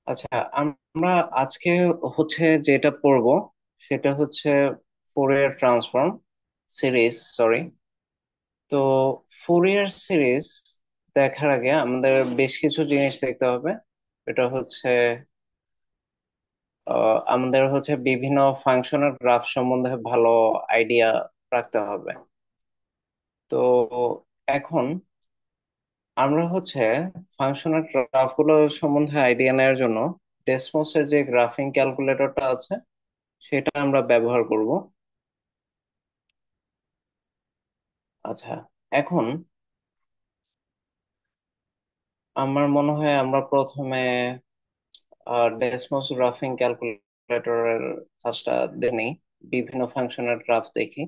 আচ্ছা, আমরা আজকে হচ্ছে যেটা পড়বো সেটা হচ্ছে ফোরিয়ার ট্রান্সফর্ম সিরিজ, সরি। তো ফোরিয়ার সিরিজ দেখার আগে আমাদের বেশ কিছু জিনিস দেখতে হবে। এটা হচ্ছে আমাদের হচ্ছে বিভিন্ন ফাংশনের গ্রাফ সম্বন্ধে ভালো আইডিয়া রাখতে হবে। তো এখন আমরা হচ্ছে ফাংশনের গ্রাফগুলো সম্বন্ধে আইডিয়া নেওয়ার জন্য ডেসমোসের যে গ্রাফিং ক্যালকুলেটরটা আছে সেটা আমরা ব্যবহার করব। আচ্ছা, এখন আমার মনে হয় আমরা প্রথমে ডেসমোস গ্রাফিং ক্যালকুলেটরের কাজটা দেখি, বিভিন্ন ফাংশনের গ্রাফ দেখি।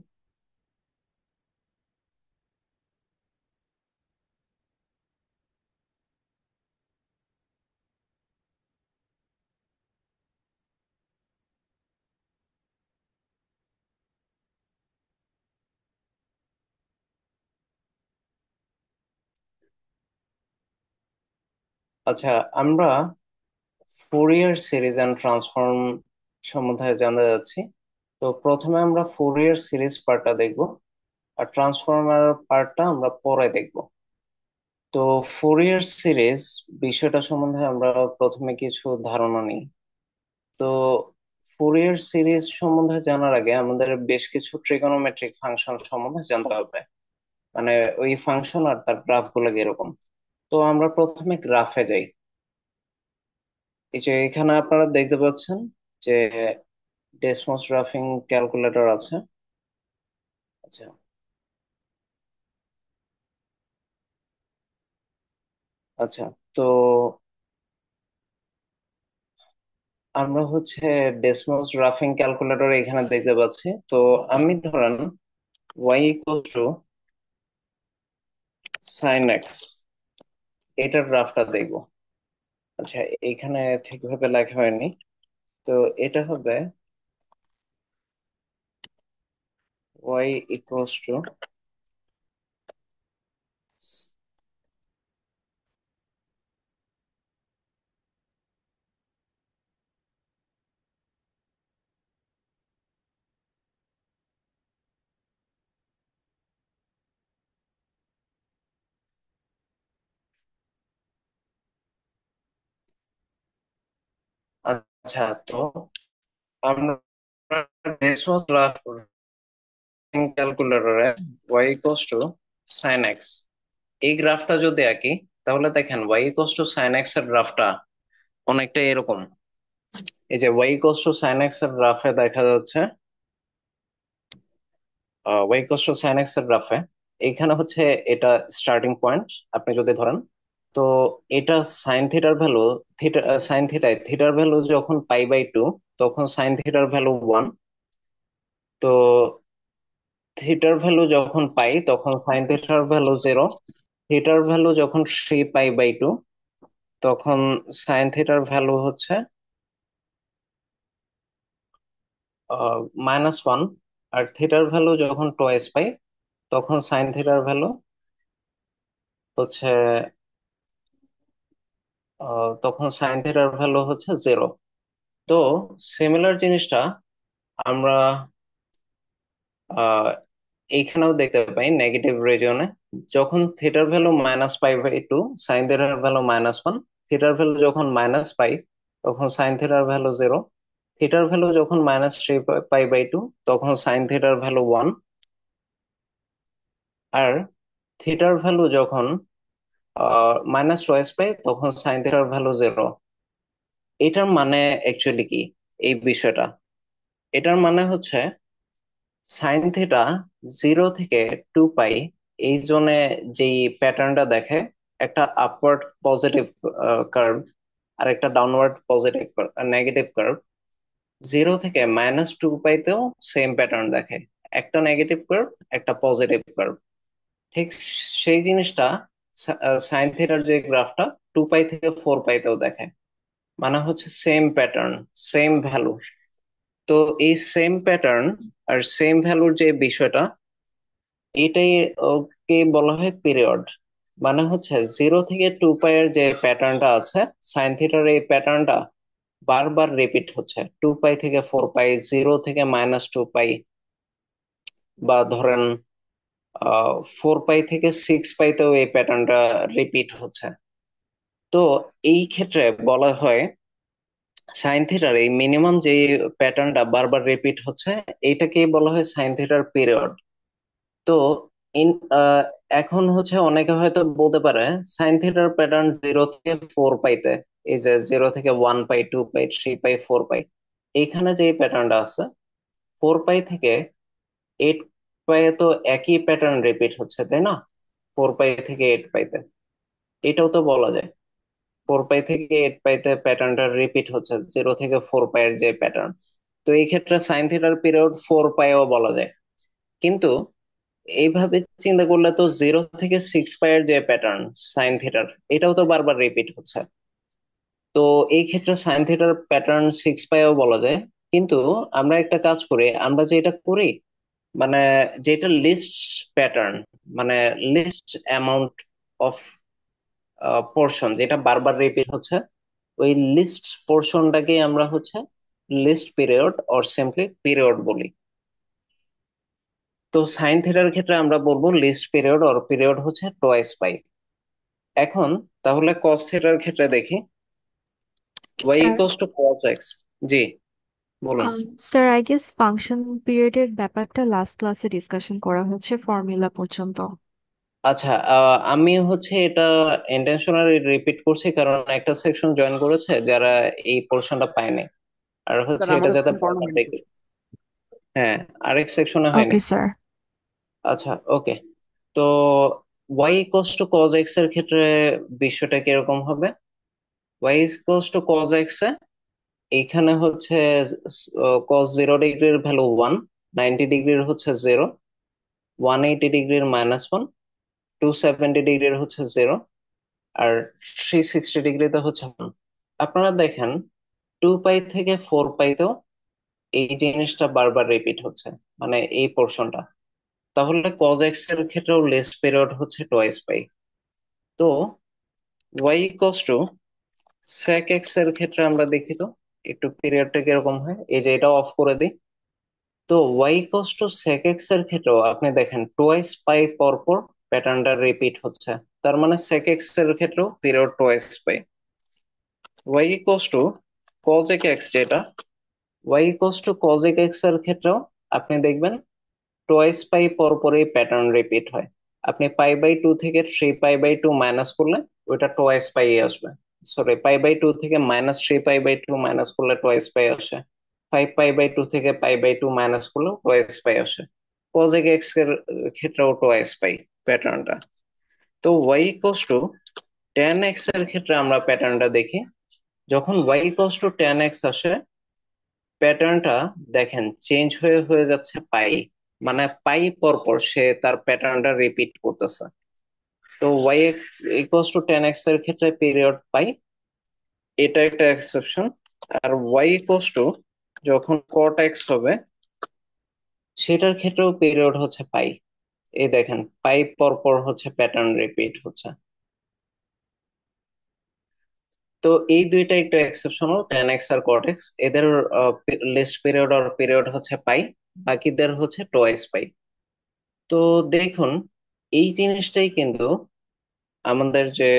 আচ্ছা, আমরা ফুরিয়ার সিরিজ এন্ড ট্রান্সফর্ম সম্বন্ধে জানতে যাচ্ছি। তো প্রথমে আমরা ফুরিয়ার সিরিজ পার্টটা দেখব, আর ট্রান্সফর্মার পার্টটা আমরা পরে দেখব। তো ফুরিয়ার সিরিজ বিষয়টা সম্বন্ধে আমরা প্রথমে কিছু ধারণা নিই। তো ফুরিয়ার সিরিজ সম্বন্ধে জানার আগে আমাদের বেশ কিছু ট্রিগোনোমেট্রিক ফাংশন সম্বন্ধে জানতে হবে, মানে ওই ফাংশন আর তার গ্রাফ গুলো কিরকম। তো আমরা প্রথমে গ্রাফে যাই। এই যে এখানে আপনারা দেখতে পাচ্ছেন যে ডেসমোস গ্রাফিং ক্যালকুলেটর আছে। আচ্ছা, আচ্ছা। তো আমরা হচ্ছে ডেসমোস গ্রাফিং ক্যালকুলেটর এখানে দেখতে পাচ্ছি। তো আমি ধরেন y equal to sine x, এটার গ্রাফটা দেখবো। আচ্ছা, এখানে ঠিকভাবে লেখা হয়নি। তো এটা হবে ওয়াই ইকুয়ালস টু, আচ্ছা। তো আমরা ডেসমোস ক্যালকুলেটরে y equals to sine x এই গ্রাফটা যদি আঁকি, তাহলে দেখেন y equals to sine x এর গ্রাফটা অনেকটা এরকম। এই যে y equals to sine x এর গ্রাফে দেখা যাচ্ছে, y equals to sine x এর গ্রাফে এখানে হচ্ছে এটা স্টার্টিং পয়েন্ট আপনি যদি ধরেন। তো এটা সাইন থিটার ভ্যালু, থিটা সাইন থিটায় থিটার ভ্যালু যখন পাই/2, তখন সাইন থিটার ভ্যালু 1। তো থিটার ভ্যালু যখন পাই তখন সাইন থিটার ভ্যালু 0। থিটার ভ্যালু যখন 3π/2, তখন সাইন থিটার ভ্যালু হচ্ছে -1। আর থিটার ভ্যালু যখন টোয়াইস পাই, তখন সাইন থিটার ভ্যালু হচ্ছে তখন সাইন থিটার ভ্যালু হচ্ছে 0। তো সিমিলার জিনিসটা আমরা আহ এইখানেও দেখতে পাই নেগেটিভ রিজিয়নে। যখন থিটার ভ্যালু -π/2, সাইন থিটার ভ্যালু -1। থিটার ভ্যালু যখন -π, তখন সাইন থিটার ভ্যালু 0। থিটার ভ্যালু যখন -3π/2, তখন সাইন থিটার ভ্যালু 1। আর থিটার ভ্যালু যখন -2π, তখন সাইন থিটার ভ্যালু 0। এটার মানে অ্যাকচুয়ালি কি এই বিষয়টা? এটার মানে হচ্ছে সাইন থিটা 0 থেকে 2π এই জোনে যেই প্যাটার্নটা দেখে, একটা আপওয়ার্ড পজিটিভ কার্ভ আর একটা ডাউনওয়ার্ড পজিটিভ নেগেটিভ কার্ভ। 0 থেকে -2πতেও সেম প্যাটার্ন দেখে, একটা নেগেটিভ কার্ভ একটা পজিটিভ কার্ভ। ঠিক সেই জিনিসটা সাইন থিটার যে গ্রাফটা 2π থেকে 4πতেও দেখে। মানে হচ্ছে সেম প্যাটার্ন, সেম ভ্যালু। তো এই সেম প্যাটার্ন আর সেম ভ্যালুর যে বিষয়টা, এটাই ওকে বলা হয় পিরিয়ড। মানে হচ্ছে 0 থেকে 2 পাই এর যে প্যাটার্নটা আছে, সাইন থিটার এই প্যাটার্নটা বারবার রিপিট হচ্ছে। 2 পাই থেকে 4 পাই, 0 থেকে -2 পাই, বা ধরেন 4 পাই থেকে 6 পাইতেও এই প্যাটার্নটা রিপিট হচ্ছে। তো এই ক্ষেত্রে বলা হয় সাইন থিটার এই মিনিমাম যে প্যাটার্নটা বারবার রিপিট হচ্ছে, এইটাকেই বলা হয় সাইন থিটার পিরিয়ড। তো ইন এখন হচ্ছে অনেকে হয়তো বলতে পারে সাইন থিটার প্যাটার্ন 0 থেকে 4 পাইতে, এই যে 0 থেকে 1 পাই, 2 পাই, 3 পাই, 4 পাই, এইখানে যে প্যাটার্নটা আছে 4 পাই থেকে 8 পাই তো একই প্যাটার্ন রিপিট হচ্ছে, তাই না? 4 পাই থেকে 8 পাইতে এটাও তো বলা যায় 4 পাই থেকে 8 পাইতে প্যাটার্নটা রিপিট হচ্ছে, 0 থেকে 4 পাইয়ের যে প্যাটার্ন। তো এই ক্ষেত্রে সাইন থিটার পিরিয়ড 4 পাইও বলা যায়। কিন্তু এইভাবে চিন্তা করলে তো 0 থেকে 6 পাইয়ের যে প্যাটার্ন সাইন থিটার, এটাও তো বারবার রিপিট হচ্ছে। তো এই ক্ষেত্রে সাইন থিটার প্যাটার্ন 6 পাইও বলা যায়। কিন্তু আমরা একটা কাজ করি, আমরা যেটা করি মানে যেটা লিস্ট প্যাটার্ন, মানে লিস্ট অ্যামাউন্ট অফ পোর্শন যেটা বারবার রিপিট হচ্ছে, ওই লিস্ট পোর্শনটাকে আমরা হচ্ছে least period or simply period বলি। তো সাইন থিটার ক্ষেত্রে আমরা বলবো লিস্ট পিরিয়ড অর পিরিয়ড হচ্ছে টোয়াইস পাই। এখন তাহলে কস থিটার ক্ষেত্রে দেখি, y sir, equals to cos x. জি, বলুন। স্যার আই গেস ফাংশন পিরিয়ডের ব্যাপারটা লাস্ট ক্লাসে ডিসকাশন করা হয়েছে ফর্মুলা পর্যন্ত। আচ্ছা, আমি হচ্ছে এটা ইন্টেনশনালি রিপিট করছি কারণ একটা সেকশন জয়েন করেছে যারা এই পোর্শনটা পায়নি, আর হচ্ছে স্যার এটা আমাদের যাতে স্কুল পড়ানো বারবার হয়েছে। রিপিট। হ্যাঁ, আরেক সেকশনে হয়নি। Okay sir. আচ্ছা, ওকে। তো y equals to cos x এর ক্ষেত্রে বিষয়টা কিরকম হবে? Y equals to cos x এ এইখানে হচ্ছে cos 0 ডিগ্রির ভ্যালু 1, 90 ডিগ্রির হচ্ছে 0, 180 ডিগ্রির -1, 270 ডিগ্রির হচ্ছে 0, আর 360 ডিগ্রিতে হচ্ছে 1। আপনারা দেখেন 2 পাই থেকে 4 পাইতেও এই জিনিসটা বারবার রিপিট হচ্ছে, মানে এই পোর্শনটা। তাহলে cos x এর ক্ষেত্রেও লেস পিরিয়ড হচ্ছে টোয়াইস পাই। তো y equals two sec x এর ক্ষেত্রে আমরা দেখি তো একটু পিরিয়ডটা কিরকম হয়, এই যে এটা অফ করে দিই। তো y equals two sec x এর ক্ষেত্রেও আপনি দেখেন টোয়াইস পাই পর পর প্যাটার্নটা রিপিট হচ্ছে, তার মানে sec x এর ক্ষেত্রেও পিরিয়ড টোয়াইস পাই। y equals two cosec x যেটা, y equals two cosec x এর ক্ষেত্রেও আপনি দেখবেন টোয়াইস পাই পর পরই প্যাটার্ন রিপিট হয়। আপনি পাই/2 থেকে 3π/2 মাইনাস করলে ওইটা টোয়াইস পাই আসবে। সরি, পাই/2 থেকে -3π/2 মাইনাস করলে টোয়াইস পাই আসে। 5π/2 থেকে পাই/2 মাইনাস করলে টোয়াইস পাই আসে। cosec x এর ক্ষেত্রেও টোয়াইস পাই প্যাটার্নটা। তো y equals two tan x এর ক্ষেত্রে আমরা প্যাটার্নটা দেখি। যখন y equals two tan x আসে, প্যাটার্নটা দেখেন চেঞ্জ হয়ে হয়ে যাচ্ছে পাই, মানে পাই পর পর সে তার প্যাটার্নটা রিপিট করতেছে। তো y x equals to tan x এর ক্ষেত্রে পিরিয়ড পাই, এটা একটা এক্সেপশন। আর ওয়াই ইকুয়ালস টু যখন কট এক্স হবে সেটার ক্ষেত্রেও পিরিয়ড হচ্ছে পাই। এই দেখেন পাই পর পর হচ্ছে প্যাটার্ন রিপিট হচ্ছে। তো এই দুইটা একটু এক্সেপশনাল, টেন এক্স আর কট এক্স, এদের লিস্ট পিরিয়ড আর পিরিয়ড হচ্ছে পাই, বাকিদের হচ্ছে টোয়াইস পাই। তো দেখুন এই জিনিসটাই কিন্তু আমাদের যে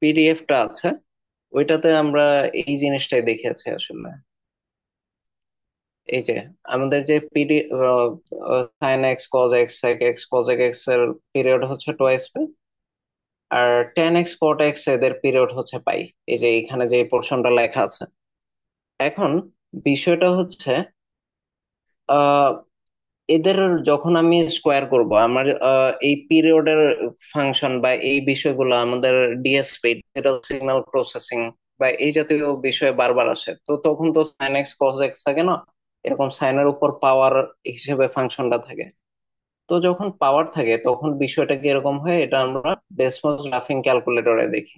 পিডিএফটা আছে ওইটাতে আমরা এই জিনিসটাই দেখেছি আসলে। এই যে আমাদের যে sine x cos x sec x cosec x এর পিরিয়ড হচ্ছে টোয়াইস পাই, আর টেন এক্স কট এক্স এদের পিরিয়ড হচ্ছে পাই। এই যে এখানে যে পোর্শনটা লেখা আছে। এখন বিষয়টা হচ্ছে এদের যখন আমি স্কোয়ার করব আমার এই পিরিয়ডের ফাংশন বা এই বিষয়গুলো আমাদের ডিএসপি ডিজিটাল সিগন্যাল প্রসেসিং বা এই জাতীয় বিষয়ে বারবার আসে, তো তখন তো সাইন এক্স কস এক্স থাকে না, এরকম সাইনের উপর পাওয়ার হিসেবে ফাংশনটা থাকে। তো যখন পাওয়ার থাকে তখন বিষয়টা কি এরকম হয়, এটা আমরা ডেসমোস গ্রাফিং ক্যালকুলেটরে দেখি।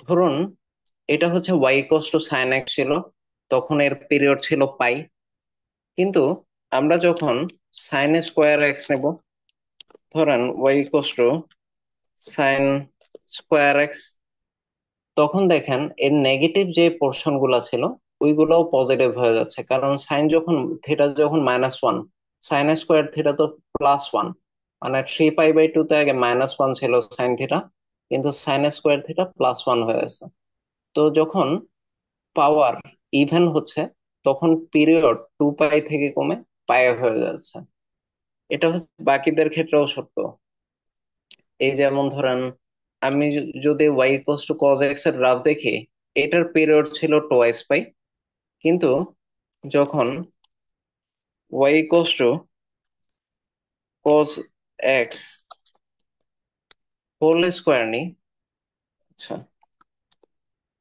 ধরুন এটা হচ্ছে y equals to sine x ছিল, তখন এর পিরিয়ড ছিল পাই। কিন্তু আমরা যখন সাইন স্কোয়ার এক্স নেব, ধরেন y equals to sine square x, তখন দেখেন এর নেগেটিভ যে পোর্শন গুলা ছিল ওইগুলোও পজিটিভ হয়ে যাচ্ছে, কারণ সাইন যখন থিটা যখন -1, সাইন স্কোয়ার থিটা তো +1, মানে 3π/2 তে আগে -1 ছিল সাইন থিটা, কিন্তু সাইন স্কোয়ার থিটা +1 হয়ে আছে। তো যখন পাওয়ার ইভেন হচ্ছে তখন পিরিয়ড 2π থেকে কমে পাই হয়ে যাচ্ছে। এটা হচ্ছে বাকিদের ক্ষেত্রেও সত্য। এই যেমন ধরেন আমি যদি y equals to cos x এর গ্রাফ দেখি, এটার পিরিয়ড ছিল 2π, কিন্তু যখন y equals to cos x whole square নি, আচ্ছা,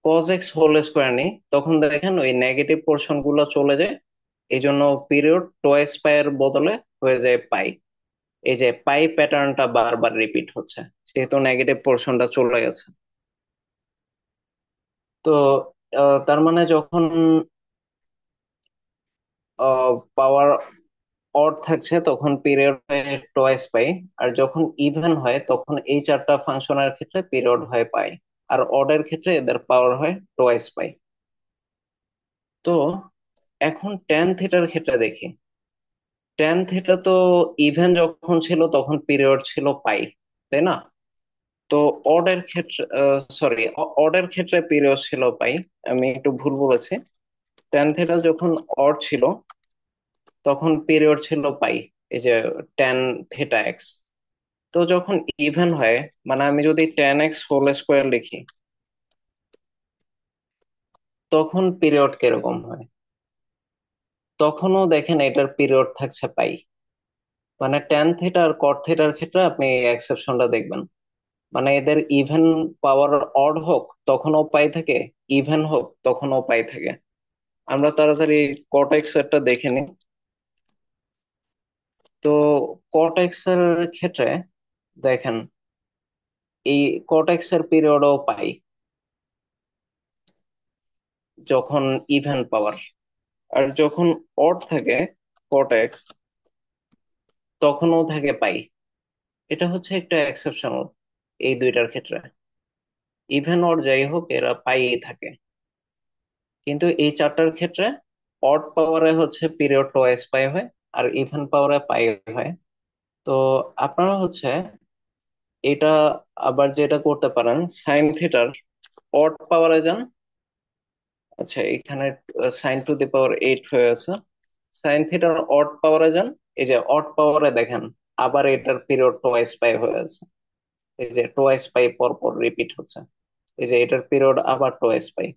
কজ এক্স হোল স্কোয়ার নি, তখন দেখেন ওই নেগেটিভ পোর্শন গুলো চলে যায়। এই জন্য পিরিয়ড 2π এর বদলে হয়ে যায় পাই। এই যে পাই প্যাটার্নটা বারবার রিপিট হচ্ছে, যেহেতু নেগেটিভ পোর্শনটা চলে গেছে। তো তার মানে যখন পাওয়ার অড থাকছে তখন পিরিয়ড হয় 2π, আর যখন ইভেন হয় তখন এই চারটা ফাংশনের ক্ষেত্রে পিরিয়ড হয় পাই, আর অডের ক্ষেত্রে এদের পাওয়ার হয় 2π। তো এখন ট্যান থিটার ক্ষেত্রে দেখি। ট্যান থিটা তো ইভেন যখন ছিল তখন পিরিয়ড ছিল পাই, তাই না? তো অডের ক্ষেত্রে, সরি, অডের ক্ষেত্রে পিরিয়ড ছিল পাই। আমি একটু ভুল বলেছি। ট্যান থিটা যখন অড ছিল তখন পিরিয়ড ছিল পাই, এই যে ট্যান থিটা এক্স। তো যখন ইভেন হয়, মানে আমি যদি 10x হোল স্কোয়ার লিখি, তখন পিরিয়ড কিরকম হয়? তখনও দেখেন এটার পিরিয়ড থাকছে পাই। মানে ট্যান থিটা আর কট থিটার ক্ষেত্রে আপনি এই এক্সেপশনটা দেখবেন। মানে এদের ইভেন পাওয়ার অড হোক তখনও পাই থাকে, ইভেন হোক তখনও পাই থাকে। আমরা তাড়াতাড়ি কট এক্স এরটা দেখে নিই। তো কট এক্স এর ক্ষেত্রে দেখেন এই কট এক্স এর পিরিয়ডও পাই যখন ইভেন পাওয়ার, আর যখন অড থাকে কট এক্স তখনও থাকে পাই। এটা হচ্ছে একটা এক্সেপশনাল এই দুইটার ক্ষেত্রে। ইভেন অর যাই হোক এরা পাই থাকে, কিন্তু এই চারটার ক্ষেত্রে অড পাওয়ারে হচ্ছে পিরিয়ড টোয়াইস পাই হয়, আর ইভেন পাওয়ারে পাই হয়। তো আপনারা হচ্ছে এটা আবার যেটা করতে পারেন, সাইন থিটার অড পাওয়ারে যান। আচ্ছা, এখানে sin⁸ হয়ে আছে। সাইন থিটার অড পাওয়ারে যান, এই যে অড পাওয়ারে দেখেন আবার এটার পিরিয়ড টোয়াইস পাই হয়ে আছে। এই যে টোয়াইস পাই পর পর রিপিট হচ্ছে। এই যে এটার পিরিয়ড আবার টোয়াইস পাই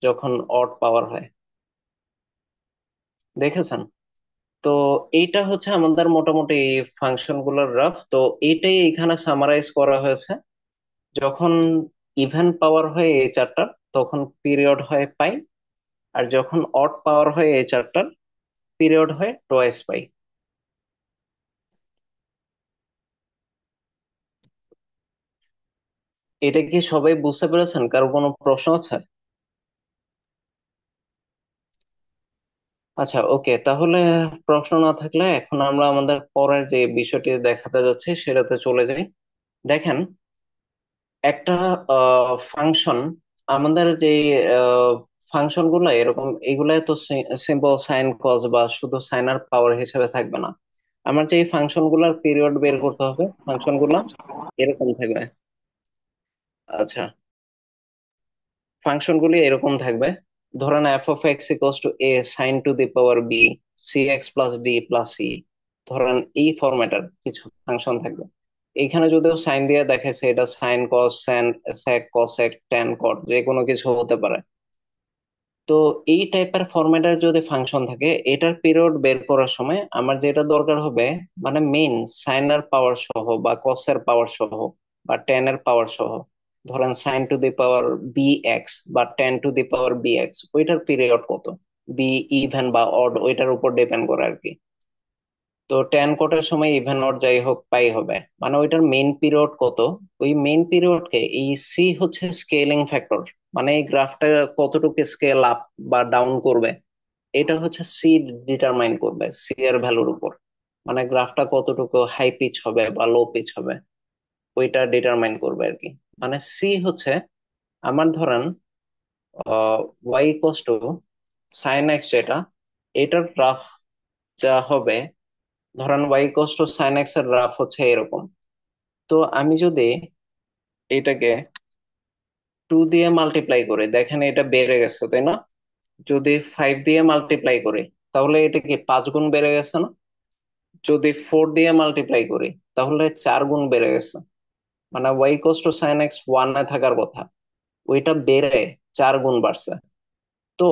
যখন অড পাওয়ার হয়, দেখেছেন? তো এইটা হচ্ছে আমাদের মোটামুটি ফাংশন গুলোর গ্রাফ। তো এইটাই এখানে সামারাইজ করা হয়েছে। যখন ইভেন পাওয়ার হয় এই চারটার তখন পিরিয়ড হয় পাই, আর যখন অড পাওয়ার হয় এই চারটার পিরিয়ড হয় টোয়াইস পাই। এটা কি সবাই বুঝতে পেরেছেন? কারো কোনো প্রশ্ন আছে? আচ্ছা, ওকে, তাহলে প্রশ্ন না থাকলে এখন আমরা আমাদের পরের যে বিষয়টি দেখাতে যাচ্ছি সেটাতে চলে যাই। দেখেন, একটা ফাংশন, আমাদের যে ফাংশন গুলো এরকম এগুলাই তো সিম্পল সাইন কজ বা শুধু সাইন আর পাওয়ার হিসেবে থাকবে না। আমার যে ফাংশন গুলার পিরিয়ড বের করতে হবে, ফাংশন গুলা এরকম থাকবে। আচ্ছা, ফাংশন গুলি এরকম থাকবে। ধরেন f(x) = a sin⁻b cx+d+c। ধরেন এই ফরম্যাটের কিছু ফাংশন থাকবে। এইখানে যদিও সাইন দিয়ে দেখাচ্ছে, এটা সাইন কস স্যান সেক কসেক ট্যান কট যে কোনো কিছু হতে পারে। তো এই টাইপের ফরম্যাটের যদি ফাংশন থাকে, এটার পিরিয়ড বের করার সময় আমার যেটা দরকার হবে, মানে মেইন সাইনের পাওয়ার সহ বা কসের পাওয়ার সহ বা টেনের পাওয়ার সহ। ধরেন sin⁻b(x) বা tan⁻b(x), ওইটার পিরিয়ড কত, বি ইভেন বা অড ওইটার উপর ডিপেন্ড করে আর কি। তো ট্যান কোটের সময় ইভেন অর যাই হোক পাই হবে, মানে ওইটার মেইন পিরিয়ড কত। ওই মেইন পিরিয়ডকে এই সি হচ্ছে স্কেলিং ফ্যাক্টর, মানে এই গ্রাফটা কতটুকু স্কেল আপ বা ডাউন করবে এটা হচ্ছে সি ডিটারমাইন করবে, সি এর ভ্যালুর উপর। মানে গ্রাফটা কতটুকু হাই পিচ হবে বা লো পিচ হবে ওইটা ডিটারমাইন করবে আর কি। মানে সি হচ্ছে আমার ধরেন y equals to sine x, যেটা এটার গ্রাফ যা হবে, ধরেন y equals to sine x এর গ্রাফ হচ্ছে এরকম। তো আমি যদি এটাকে 2 দিয়ে মাল্টিপ্লাই করি, দেখেন এটা বেড়ে গেছে তাই না? যদি 5 দিয়ে মাল্টিপ্লাই করি তাহলে এটা কি 5 গুণ বেড়ে গেছে না? যদি 4 দিয়ে মাল্টিপ্লাই করি তাহলে 4 গুণ বেড়ে গেছে। মানে y equals to sine x 1 থাকার কথা, ওইটা বেড়ে 4 গুণ বাড়ছে। তো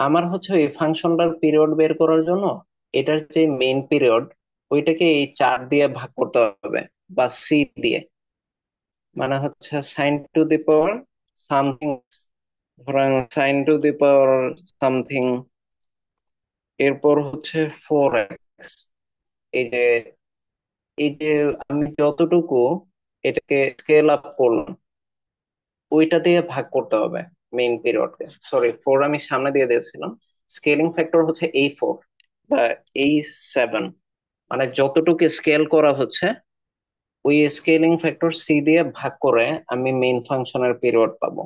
আমার হচ্ছে এই ফাংশনটার পিরিয়ড বের করার জন্য এটার যে মেইন পিরিয়ড ওইটাকে এই 4 দিয়ে ভাগ করতে হবে, বা সি দিয়ে। মানে হচ্ছে sine to the power something, ধরেন sine to the power something, এরপর হচ্ছে 4x। এই যে এই যে আমি যতটুকু এটাকে স্কেল আপ করলাম ওইটা দিয়ে ভাগ করতে হবে মেইন পিরিয়ডকে। সরি, 4 আমি সামনে দিয়ে দিয়েছিলাম। স্কেলিং ফ্যাক্টর হচ্ছে এই 4 বা এই 7। মানে যতটুকু স্কেল করা হচ্ছে ওই স্কেলিং ফ্যাক্টর সি দিয়ে ভাগ করে আমি মেইন ফাংশনের পিরিয়ড পাবো।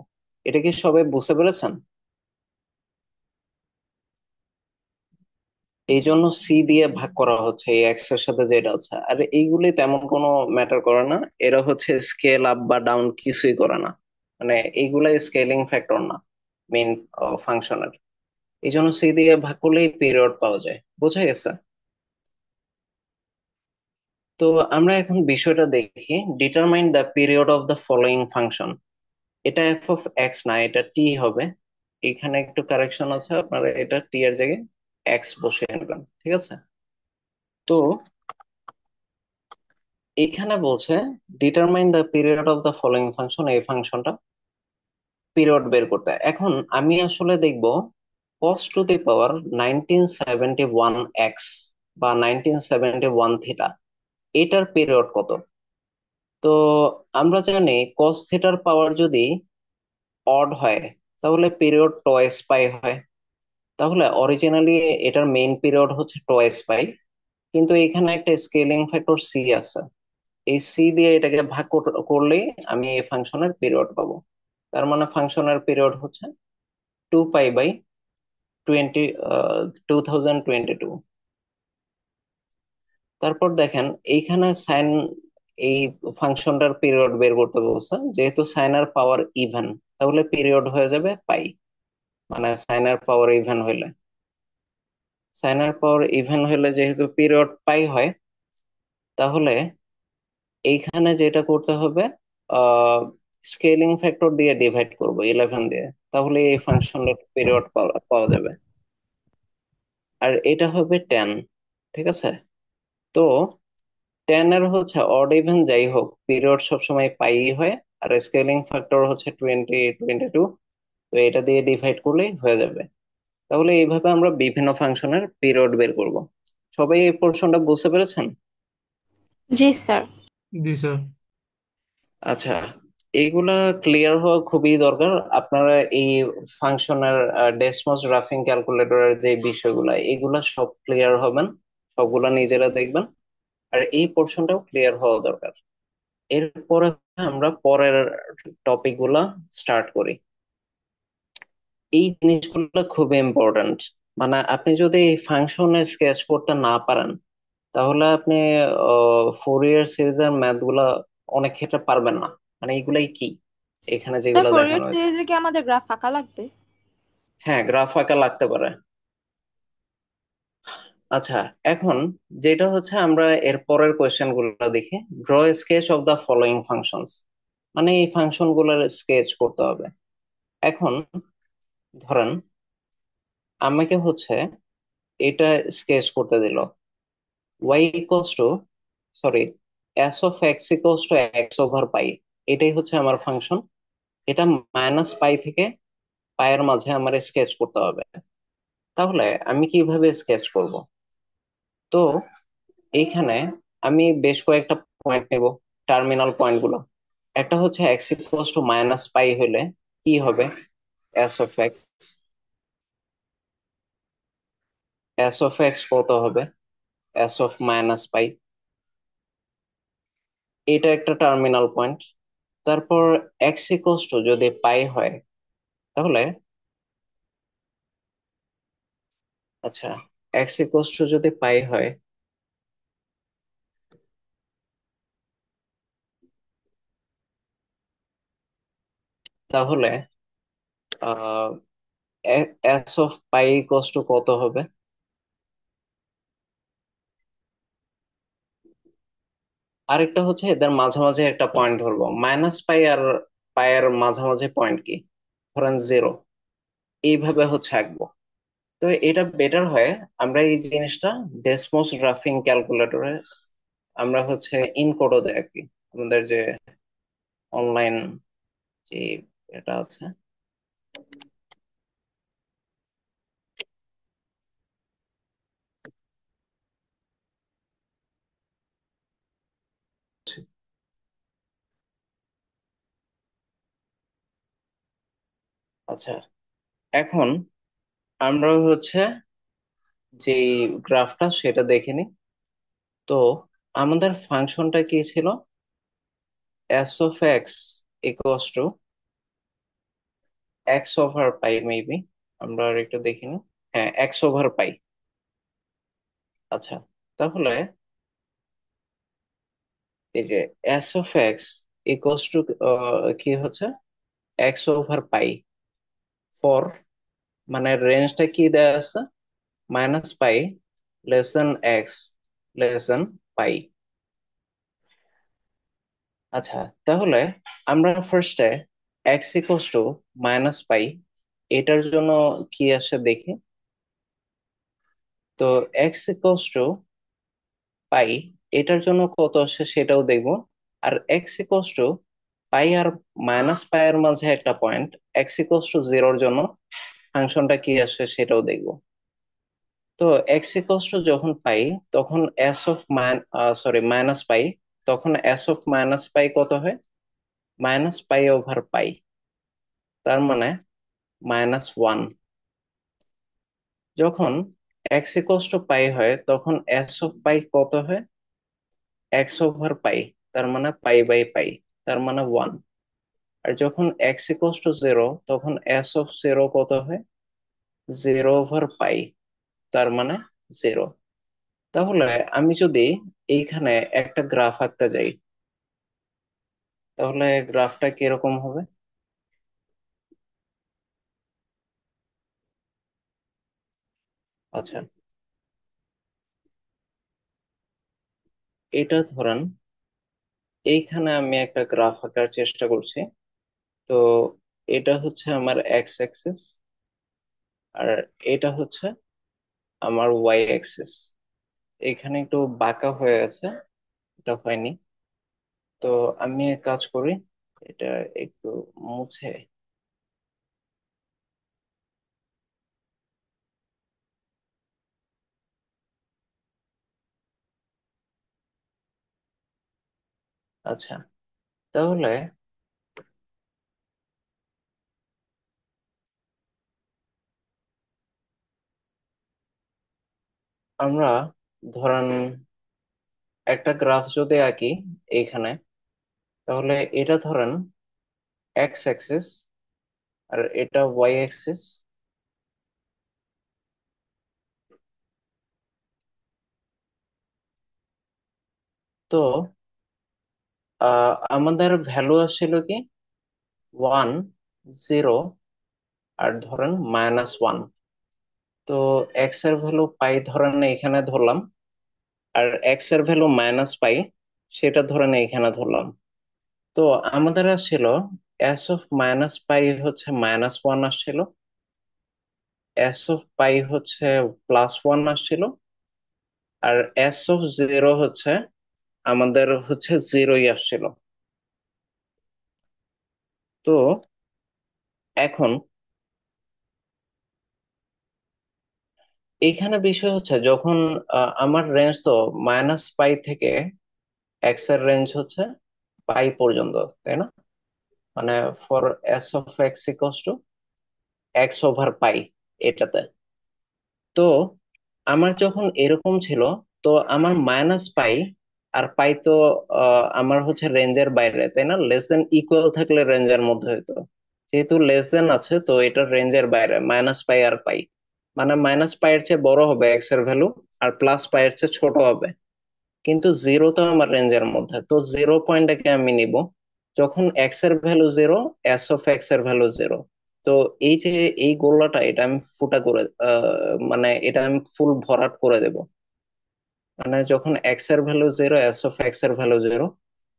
এটা কি সবাই বুঝতে পেরেছেন? এই জন্য সি দিয়ে ভাগ করা হচ্ছে এই এক্স এর সাথে যেটা আছে। আর এইগুলি তেমন কোনো ম্যাটার করে না, এরা হচ্ছে স্কেল আপ বা ডাউন কিছুই করে না। মানে এইগুলাই স্কেলিং ফ্যাক্টর না মেইন ফাংশনের। এই জন্য সি দিয়ে ভাগ করলেই পিরিয়ড পাওয়া যায়। বোঝা গেছে? তো আমরা এখন বিষয়টা দেখি, determine the period of the following function. এটা এফ অফ এক্স না, এটা টি হবে। এখানে একটু কারেকশন আছে, আপনারা এটা টি এর জায়গায় এক্স বসিয়ে নেবেন, ঠিক আছে? তো এখানে বলছে determine the period of the following function, এই ফাংশনটা পিরিয়ড বের করতে। এখন আমি আসলে দেখব cos two the power 1971 x বা 1971 থিটা, এটার পিরিয়ড কত। তো আমরা জানি cos থিটার পাওয়ার যদি অড হয় তাহলে পিরিয়ড টোয়াইস পাই হয়। তাহলে অরিজিনালি এটার মেইন পিরিয়ড হচ্ছে টোয়াইস পাই, কিন্তু এখানে একটা স্কেলিং ফ্যাক্টর সি আছে। এই সি দিয়ে এটাকে ভাগ করলেই আমি এই ফাংশনের পিরিয়ড পাবো। তার মানে ফাংশনের পিরিয়ড হচ্ছে 2π/20, 2022। তারপর দেখেন এইখানে সাইন, এই ফাংশনটার পিরিয়ড বের করতে বলছে, যেহেতু সাইনের পাওয়ার ইভেন তাহলে পিরিয়ড হয়ে যাবে পাই। মানে সাইনের পাওয়ার ইভেন হইলে যেহেতু পিরিয়ড পাই হয়, তাহলে এইখানে যেটা করতে হবে, আহ স্কেলিং ফ্যাক্টর দিয়ে ডিভাইড করব 11 দিয়ে, তাহলে এই ফাংশনের পিরিয়ড পাওয়া পাওয়া যাবে। আর এটা হবে 10, ঠিক আছে? তো 10 এর হচ্ছে অড ইভেন যাই হোক পিরিয়ড সবসময় পাই হয়। আর স্কেলিং ফ্যাক্টর হচ্ছে 22। তো এটা দিয়ে ডিভাইড করলেই হয়ে যাবে। তাহলে এইভাবে আমরা বিভিন্ন ফাংশনের পিরিয়ড বের করব। সবাই এই পোর্শনটা বুঝতে পেরেছেন? জি স্যার। জি স্যার। আচ্ছা, এইগুলা ক্লিয়ার হওয়া খুবই দরকার। আপনারা এই ফাংশনের ডেসমস গ্রাফিং ক্যালকুলেটরের যে বিষয়গুলা এগুলা সব ক্লিয়ার হবেন, সবগুলা নিজেরা দেখবেন। আর এই পোর্শনটাও ক্লিয়ার হওয়া দরকার। এরপরে আমরা পরের টপিক গুলা স্টার্ট করি। এই জিনিসগুলো খুবই ইম্পর্ট্যান্ট। মানে আপনি যদি এই ফাংশনে স্কেচ করতে না পারেন তাহলে আপনি ফোরিয়ার সিরিজের ম্যাথ গুলা অনেক ক্ষেত্রে পারবেন না। মানে এগুলাই কি এখানে স্যার যেগুলো ফোরিয়ার দেখানো হয়েছে। সিরিজে কি আমাদের গ্রাফ আঁকা লাগবে? হ্যাঁ, গ্রাফ আঁকা লাগতে পারে। আচ্ছা, এখন যেটা হচ্ছে আমরা এর পরের কোয়েশ্চেন গুলো দেখি। Draw sketch of the following functions, মানে এই ফাংশন গুলোর স্কেচ করতে হবে। এখন ধরেন আমাকে হচ্ছে এটা স্কেচ করতে দিল, y equals to, sorry, s of x equals to x over pi. এটাই হচ্ছে আমার ফাংশন। এটা মাইনাস পাই থেকে পায়ের মাঝে আমার স্কেচ করতে হবে। তাহলে আমি কিভাবে স্কেচ করব? তো এইখানে আমি বেশ কয়েকটা পয়েন্ট নেব, টার্মিনাল পয়েন্ট গুলো। একটা হচ্ছে এক্স ইকুয়ালস টু মাইনাস পাই হলে কি হবে, এস অফ এক্স কত হবে, এস অফ মাইনাস পাই, এটা একটা টার্মিনাল পয়েন্ট। তারপর এক্স ইকুয়ালস টু যদি পাই হয়, তাহলে আচ্ছা, এক্স ইকুয়ালস টু যদি পাই হয়, তাহলে ah s of pi equals to কত হবে? আরেকটা হচ্ছে এদের মাঝামাঝি একটা পয়েন্ট ধরবো, মাইনাস পাই আর পাই এর মাঝামাঝি পয়েন্ট কি, ধরেন জিরো, এইভাবে হচ্ছে আঁকবো। তো এটা বেটার হয় আমরা এই জিনিসটা ডেসমোস গ্রাফিং ক্যালকুলেটরে আমরা হচ্ছে ইনকোডও দেয় আর কি, আমাদের যে অনলাইন যে এটা আছে। আচ্ছা, এখন আমরা হচ্ছে যে গ্রাফটা সেটা দেখে নিই। তো আমাদের ফাংশনটা কি ছিল? S of x equals to x over pi maybe, আমরা আর একটু দেখি নিই। হ্যাঁ, এক্স ওভার পাই। আচ্ছা, তাহলে এই যে S of x equals to কি হচ্ছে, এক্স ওভার পাই ফর, মানে রেঞ্জটা কি দেয়া আছে, minus pi less than x less than pi. আচ্ছা, তাহলে আমরা ফার্স্টে x equals to minus pi এটার জন্য কি আসে দেখি। তো এক্স ইকুয়ালস টু পাই এটার জন্য কত আসে সেটাও দেখবো। আর এক্স ইকুয়ালস টু পাই আর মাইনাস পাই এর মাঝে একটা পয়েন্ট, এক্স ইকুয়ালস টু জিরোর জন্য ফাংশনটা কি আসে সেটাও দেখবো। তো এক্স ইকুয়ালস টু যখন পাই, তখন এস অফ সরি মাইনাস পাই, তখন এস অফ মাইনাস পাই কত হয়, মাইনাস পাই ওভার পাই, তার মানে -1। যখন এক্স ইকুয়ালস টু পাই হয়, তখন এস অফ পাই কত হয়, এক্স ওভার পাই, তার মানে পাই বাই পাই, তার মানে 1। আর যখন এক্স ইকুয়ালস টু জিরো, তখন এস অফ জিরো কত হয়, জিরো ওভার পাই, তার মানে জিরো। তাহলে আমি যদি এইখানে একটা গ্রাফ আঁকতে যাই, তাহলে গ্রাফটা কিরকম হবে? আচ্ছা, এটা ধরেন এইখানে আমি একটা গ্রাফ আঁকার চেষ্টা করছি। তো এটা হচ্ছে আমার এক্স অ্যাক্সিস, আর এটা হচ্ছে আমার ওয়াই অ্যাক্সিস। এখানে একটু বাঁকা হয়ে আছে, এটা হয়নি। তো আমি এক কাজ করি, এটা একটু মুছে। আচ্ছা, তাহলে আমরা ধরেন একটা গ্রাফ যদি আঁকি এইখানে, তাহলে এটা ধরেন এক্স অ্যাক্সিস আর এটা ওয়াই অ্যাক্সিস। তো আমাদের ভ্যালু আসছিল কি, 1, 0, আর ধরেন -1। তো এক্স এর ভ্যালু পাই ধরেন এখানে ধরলাম, আর এক্স এর ভ্যালু মাইনাস পাই সেটা ধরেন এখানে ধরলাম। তো আমাদের আসছিল এস অফ মাইনাস পাই হচ্ছে -1 আসছিল, এস অফ পাই হচ্ছে +1 আসছিল, আর এস অফ জিরো হচ্ছে আমাদের হচ্ছে জিরোই আসছিল। তো এখন এইখানে বিষয় হচ্ছে যখন আমার রেঞ্জ তো মাইনাস পাই থেকে এক্স এর রেঞ্জ হচ্ছে পাই পর্যন্ত, তাই না? মানে for S of x equals to x over পাই এটাতে। তো আমার যখন এরকম ছিল, তো আমার মাইনাস পাই আর পাই তো আমার হচ্ছে রেঞ্জের বাইরে, তাই না? লেস দেন ইকুয়াল থাকলে রেঞ্জের মধ্যে হতো, যেহেতু লেস দেন আছে তো এটা রেঞ্জের বাইরে, মাইনাস পাই আর পাই, মানে মাইনাস পাই এর চেয়ে বড় হবে এক্স এর ভ্যালু, আর প্লাস পাই এর চেয়ে ছোট হবে। কিন্তু জিরো তো আমার রেঞ্জের মধ্যে, তো জিরো পয়েন্টটাকে আমি নিব যখন এক্স এর value zero, S of x এর ভ্যালু জিরো। তো এই যে এই গোলাটা, এটা আমি ফুটা করে মানে এটা আমি ফুল ভরাট করে দেব। মানে যখন এক্স এর value zero, S of x এর ভ্যালু জিরো,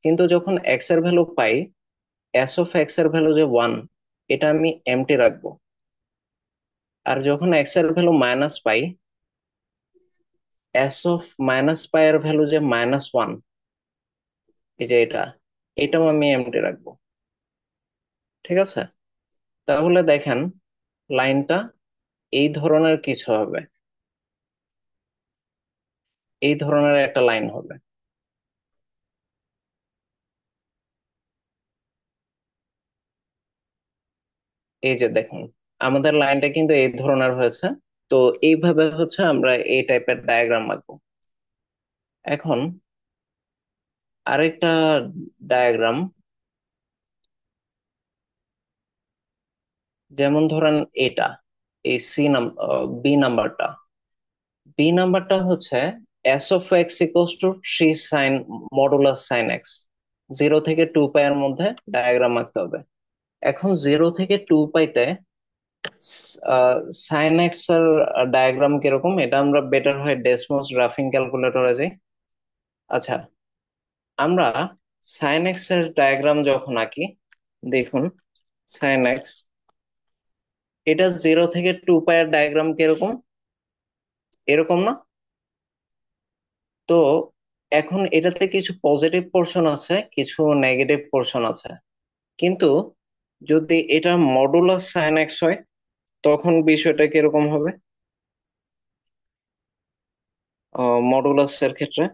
কিন্তু যখন এক্স এর value pi, S of x এর ভ্যালু যে ওয়ান, এটা আমি এমটি রাখবো। আর যখন এক্স এর value minus pi, S of minus pi এর ভ্যালু যে মাইনাস ওয়ান, এই যে এটা, এটাও আমি এমটি রাখবো। ঠিক আছে? তাহলে দেখেন লাইনটা এই ধরনের কিছু হবে, এই ধরনের একটা লাইন হবে। এই যে দেখুন, আমাদের লাইনটা কিন্তু এই ধরনের হয়েছে। তো এইভাবে হচ্ছে আমরা এই টাইপের ডায়াগ্রাম আঁকবো। এখন আরেকটা ডায়াগ্রাম, যেমন ধরেন এটা, এই বি নাম্বারটা, বি নাম্বারটা হচ্ছে s of x equals to three sine modulus sine x. Zero থেকে টু পাই এর মধ্যে ডায়াগ্রাম আঁকতে হবে। এখন জিরো থেকে টু পাইতে সাইন এক্স এর ডায়াগ্রাম কিরকম, এটা আমরা বেটার হয় ডেসমোস গ্রাফিং ক্যালকুলেটরে যাই। আচ্ছা, আমরা সাইন এক্স এর ডায়াগ্রাম যখন আঁকি, দেখুন সাইন এক্স, এটা জিরো থেকে টু পাই এর ডায়াগ্রাম কিরকম, এরকম না? তো এখন এটাতে কিছু পজিটিভ পোর্শন আছে, কিছু নেগেটিভ পোর্শন আছে, কিন্তু যদি এটা মডুলাস সাইন এক্স হয় তখন বিষয়টা কিরকম হবে? মডুলাস এর ক্ষেত্রে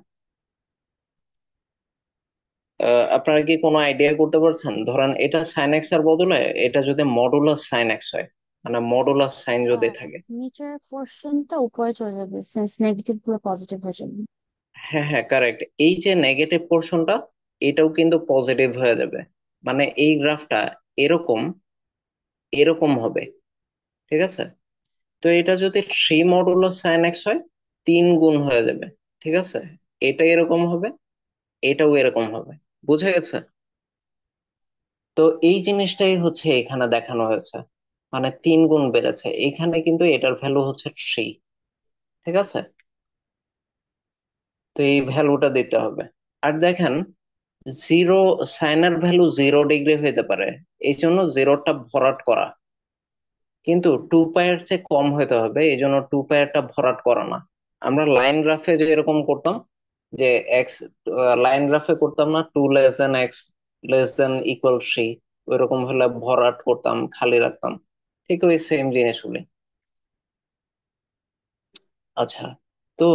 আপনারা কি কোনো আইডিয়া করতে পারছেন? ধরেন এটা সাইন এক্স এর বদলে এটা যদি মডুলাস সাইন এক্স হয়, মানে মডুলাস সাইন যদি আহ থাকে। নিচের পোর্শনটা উপরে চলে যাবে সিন্স নেগেটিভ গুলো পজিটিভ হয়ে যাবে। হ্যাঁ হ্যাঁ, কারেক্ট। এই যে নেগেটিভ পোর্শনটা, এটাও কিন্তু পজিটিভ হয়ে যাবে। মানে এই গ্রাফটা এরকম, এরকম হবে। ঠিক আছে? তো এটা যদি থ্রি মডুলাস সাইন এক্স হয়, তিন গুণ হয়ে যাবে। ঠিক আছে? এটা এরকম হবে, এটাও এরকম হবে। বুঝে গেছে? তো এই জিনিসটাই হচ্ছে এখানে দেখানো হয়েছে, মানে তিন গুণ বেড়েছে এখানে, কিন্তু এটার ভ্যালু হচ্ছে থ্রি। ঠিক আছে? তো এই ভ্যালুটা দিতে হবে। আর দেখেন, জিরো, সাইনের ভ্যালু 0 ডিগ্রি হইতে পারে, এই জন্য জিরোটা ভরাট করা, কিন্তু টু পায়ের চেয়ে কম হইতে হবে, এই জন্য টু পায়েরটা ভরাট করা না। আমরা লাইন গ্রাফে যে এরকম করতাম, যে এক্স, লাইন গ্রাফে করতাম না, two less than x less than equal three, ওইরকম হলে ভরাট করতাম, খালি রাখতাম। ঠিক ওই সেম জিনিসগুলি। আচ্ছা, তো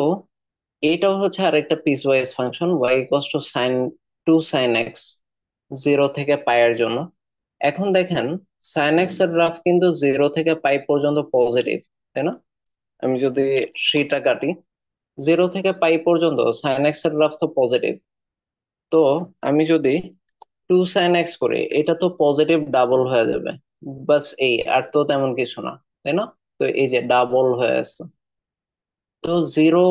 এইটাও হচ্ছে আরেকটা piece wise function, y equals to sine two sine x, zero থেকে পাইয়ের জন্য। এখন দেখেন, সাইন এক্স এর গ্রাফ কিন্তু জিরো থেকে পাই পর্যন্ত পজিটিভ, তাই না? আমি যদি থ্রিটা কাটি, জিরো থেকে পাই পর্যন্ত সাইন এক্স এর গ্রাফ তো পজিটিভ। তো আমি যদি টু সাইন এক্স করি, এটা তো পজিটিভ ডাবল হয়ে যাবে। বাস এই, আর তো তেমন কিছু না, তাই না? তো এই যে ডাবল হয়ে আছে, তো জিরো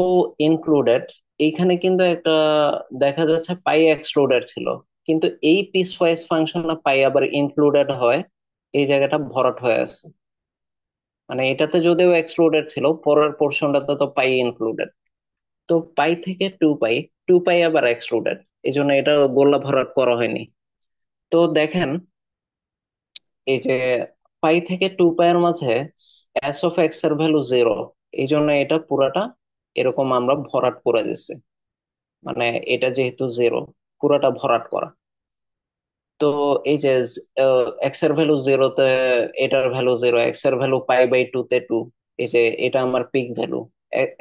ইনক্লুডেড, এইখানে কিন্তু একটা দেখা যাচ্ছে পাই এক্সক্লুডেড ছিল, কিন্তু এই পিস ওয়াইজ ফাংশনে পাই আবার ইনক্লুডেড হয়, এই জায়গাটা ভরাট হয়ে আছে। মানে এটাতে যদিও এক্সক্লুডেড ছিল, পরের পোর্শনটাতে তো পাই ইনক্লুডেড। তো পাই থেকে টু পাই, টু পাই আবার এক্সক্লুডেড, এই জন্য এটা গোলা ভরাট করা হয়নি। তো দেখেন, এই যে পাই থেকে টু পাই এর মাঝে এস অফ এক্স এর ভ্যালু জিরো, এই জন্য এটা পুরাটা এরকম আমরা ভরাট করে দিচ্ছি। মানে এটা যেহেতু জিরো, পুরাটা ভরাট করা। তো এই যে এক্স এর ভ্যালু জিরোতে, এটার ভ্যালু জিরো, এক্স এর ভ্যালু পাই বাই টু তে টু, এই যে এটা আমার পিক ভ্যালু।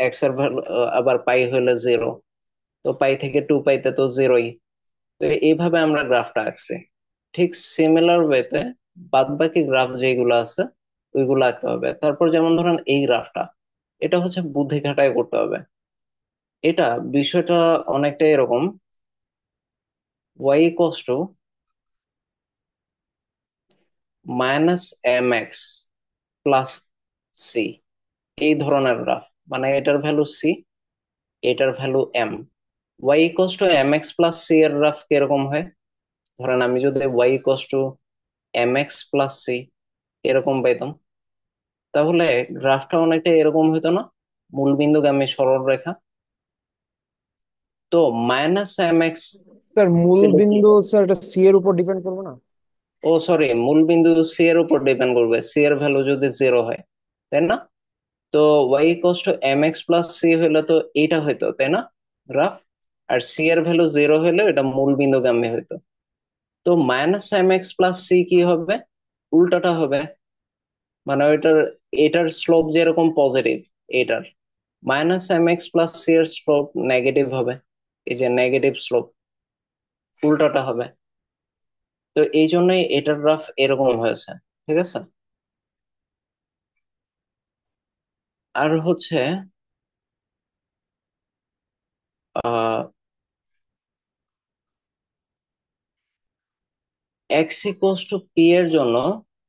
এক্স এর ভ্যালু আবার পাই হইলে জিরো, তো পাই থেকে টু পাইতে তো জিরোই। তো এইভাবে আমরা গ্রাফটা আঁকছি। ঠিক সিমিলার ওয়েতে বাদ বাকি গ্রাফ যেগুলো আছে ওইগুলো আঁকতে হবে। তারপর যেমন ধরেন এই গ্রাফটা, এটা হচ্ছে বুদ্ধি খাটায় করতে হবে। এটা বিষয়টা অনেকটা এরকম, y equals to minus m x plus c, এই ধরনের গ্রাফ। মানে এটার ভ্যালু সি, এটার value m. Y equals to m x plus c এর গ্রাফ কিরকম হয়? ধরেন আমি যদি y equals to m x plus c এরকম পাইতাম, তাহলে গ্রাফটা অনেকটা এরকম হতো না? মূলবিন্দুগামী সরল রেখা। তো মাইনাস এম এক্স স্যার মূল পেলে কি বিন্দু হবে? স্যার এটা সি এর উপর ডিপেন্ড করবে না? ও সরি, মূলবিন্দু সি এর উপর ডিপেন্ড করবে, সি এর ভ্যালু যদি জিরো হয়, তাই না? তো y equals to m x plus c হইলে তো এইটা হইতো, তাই না, গ্রাফ? আর সি এর ভ্যালু জিরো হইলে এটা মূলবিন্দুগামী হইতো। তো minus m x plus c কি হবে? উল্টাটা হবে। মানে ওইটার, এটার স্লোপ যেরকম পজিটিভ, এটার minus m x plus c এর স্লোপ নেগেটিভ হবে। এই যে নেগেটিভ স্লোপ, উল্টাটা হবে। তো এই জন্যই এটার গ্রাফ এরকম হয়েছে। ঠিক আছে। আর হচ্ছে আহ এক্স ইকুয়ালস টু পি এর জন্য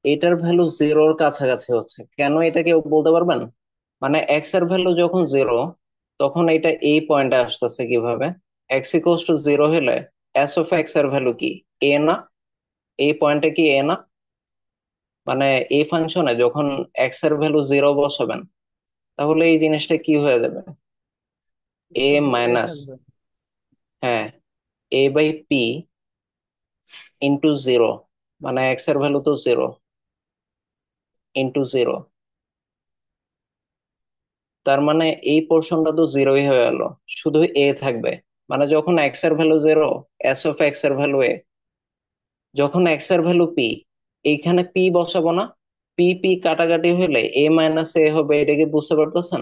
এটার ভ্যালু জিরোর কাছাকাছি হচ্ছে কেন, এটা কেউ বলতে পারবেন? মানে এক্স এর ভ্যালু যখন জিরো, তখন এটা এই পয়েন্টে আসতেছে কিভাবে? এক্স ইকুয়ালস টু জিরো হলে এস অফ এক্স এর ভ্যালু কি? এ না? এই পয়েন্টে কি এ না? মানে এই ফাংশনে যখন এক্স এর ভ্যালু জিরো বসাবেন, তাহলে এই জিনিসটা কি হয়ে যাবে? এ শুধু এ মাইনাস, থাকবে। হ্যাঁ, এ বাই পি ইন্টু জিরো, মানে এক্স এর ভ্যালু তো জিরো, ইন্টু জিরো। তার মানে এই পোর্শনটা তো জিরোই হয়ে গেল, শুধু এ থাকবে। মানে যখন এক্স এর value zero, S of x এর ভ্যালু এ। যখন এক্স এর ভ্যালু পি, এইখানে পি বসাবো না? পি পি কাটাকাটি হলে এ মাইনাস এ হবে, এটা কি বুঝতে পারতেছেন?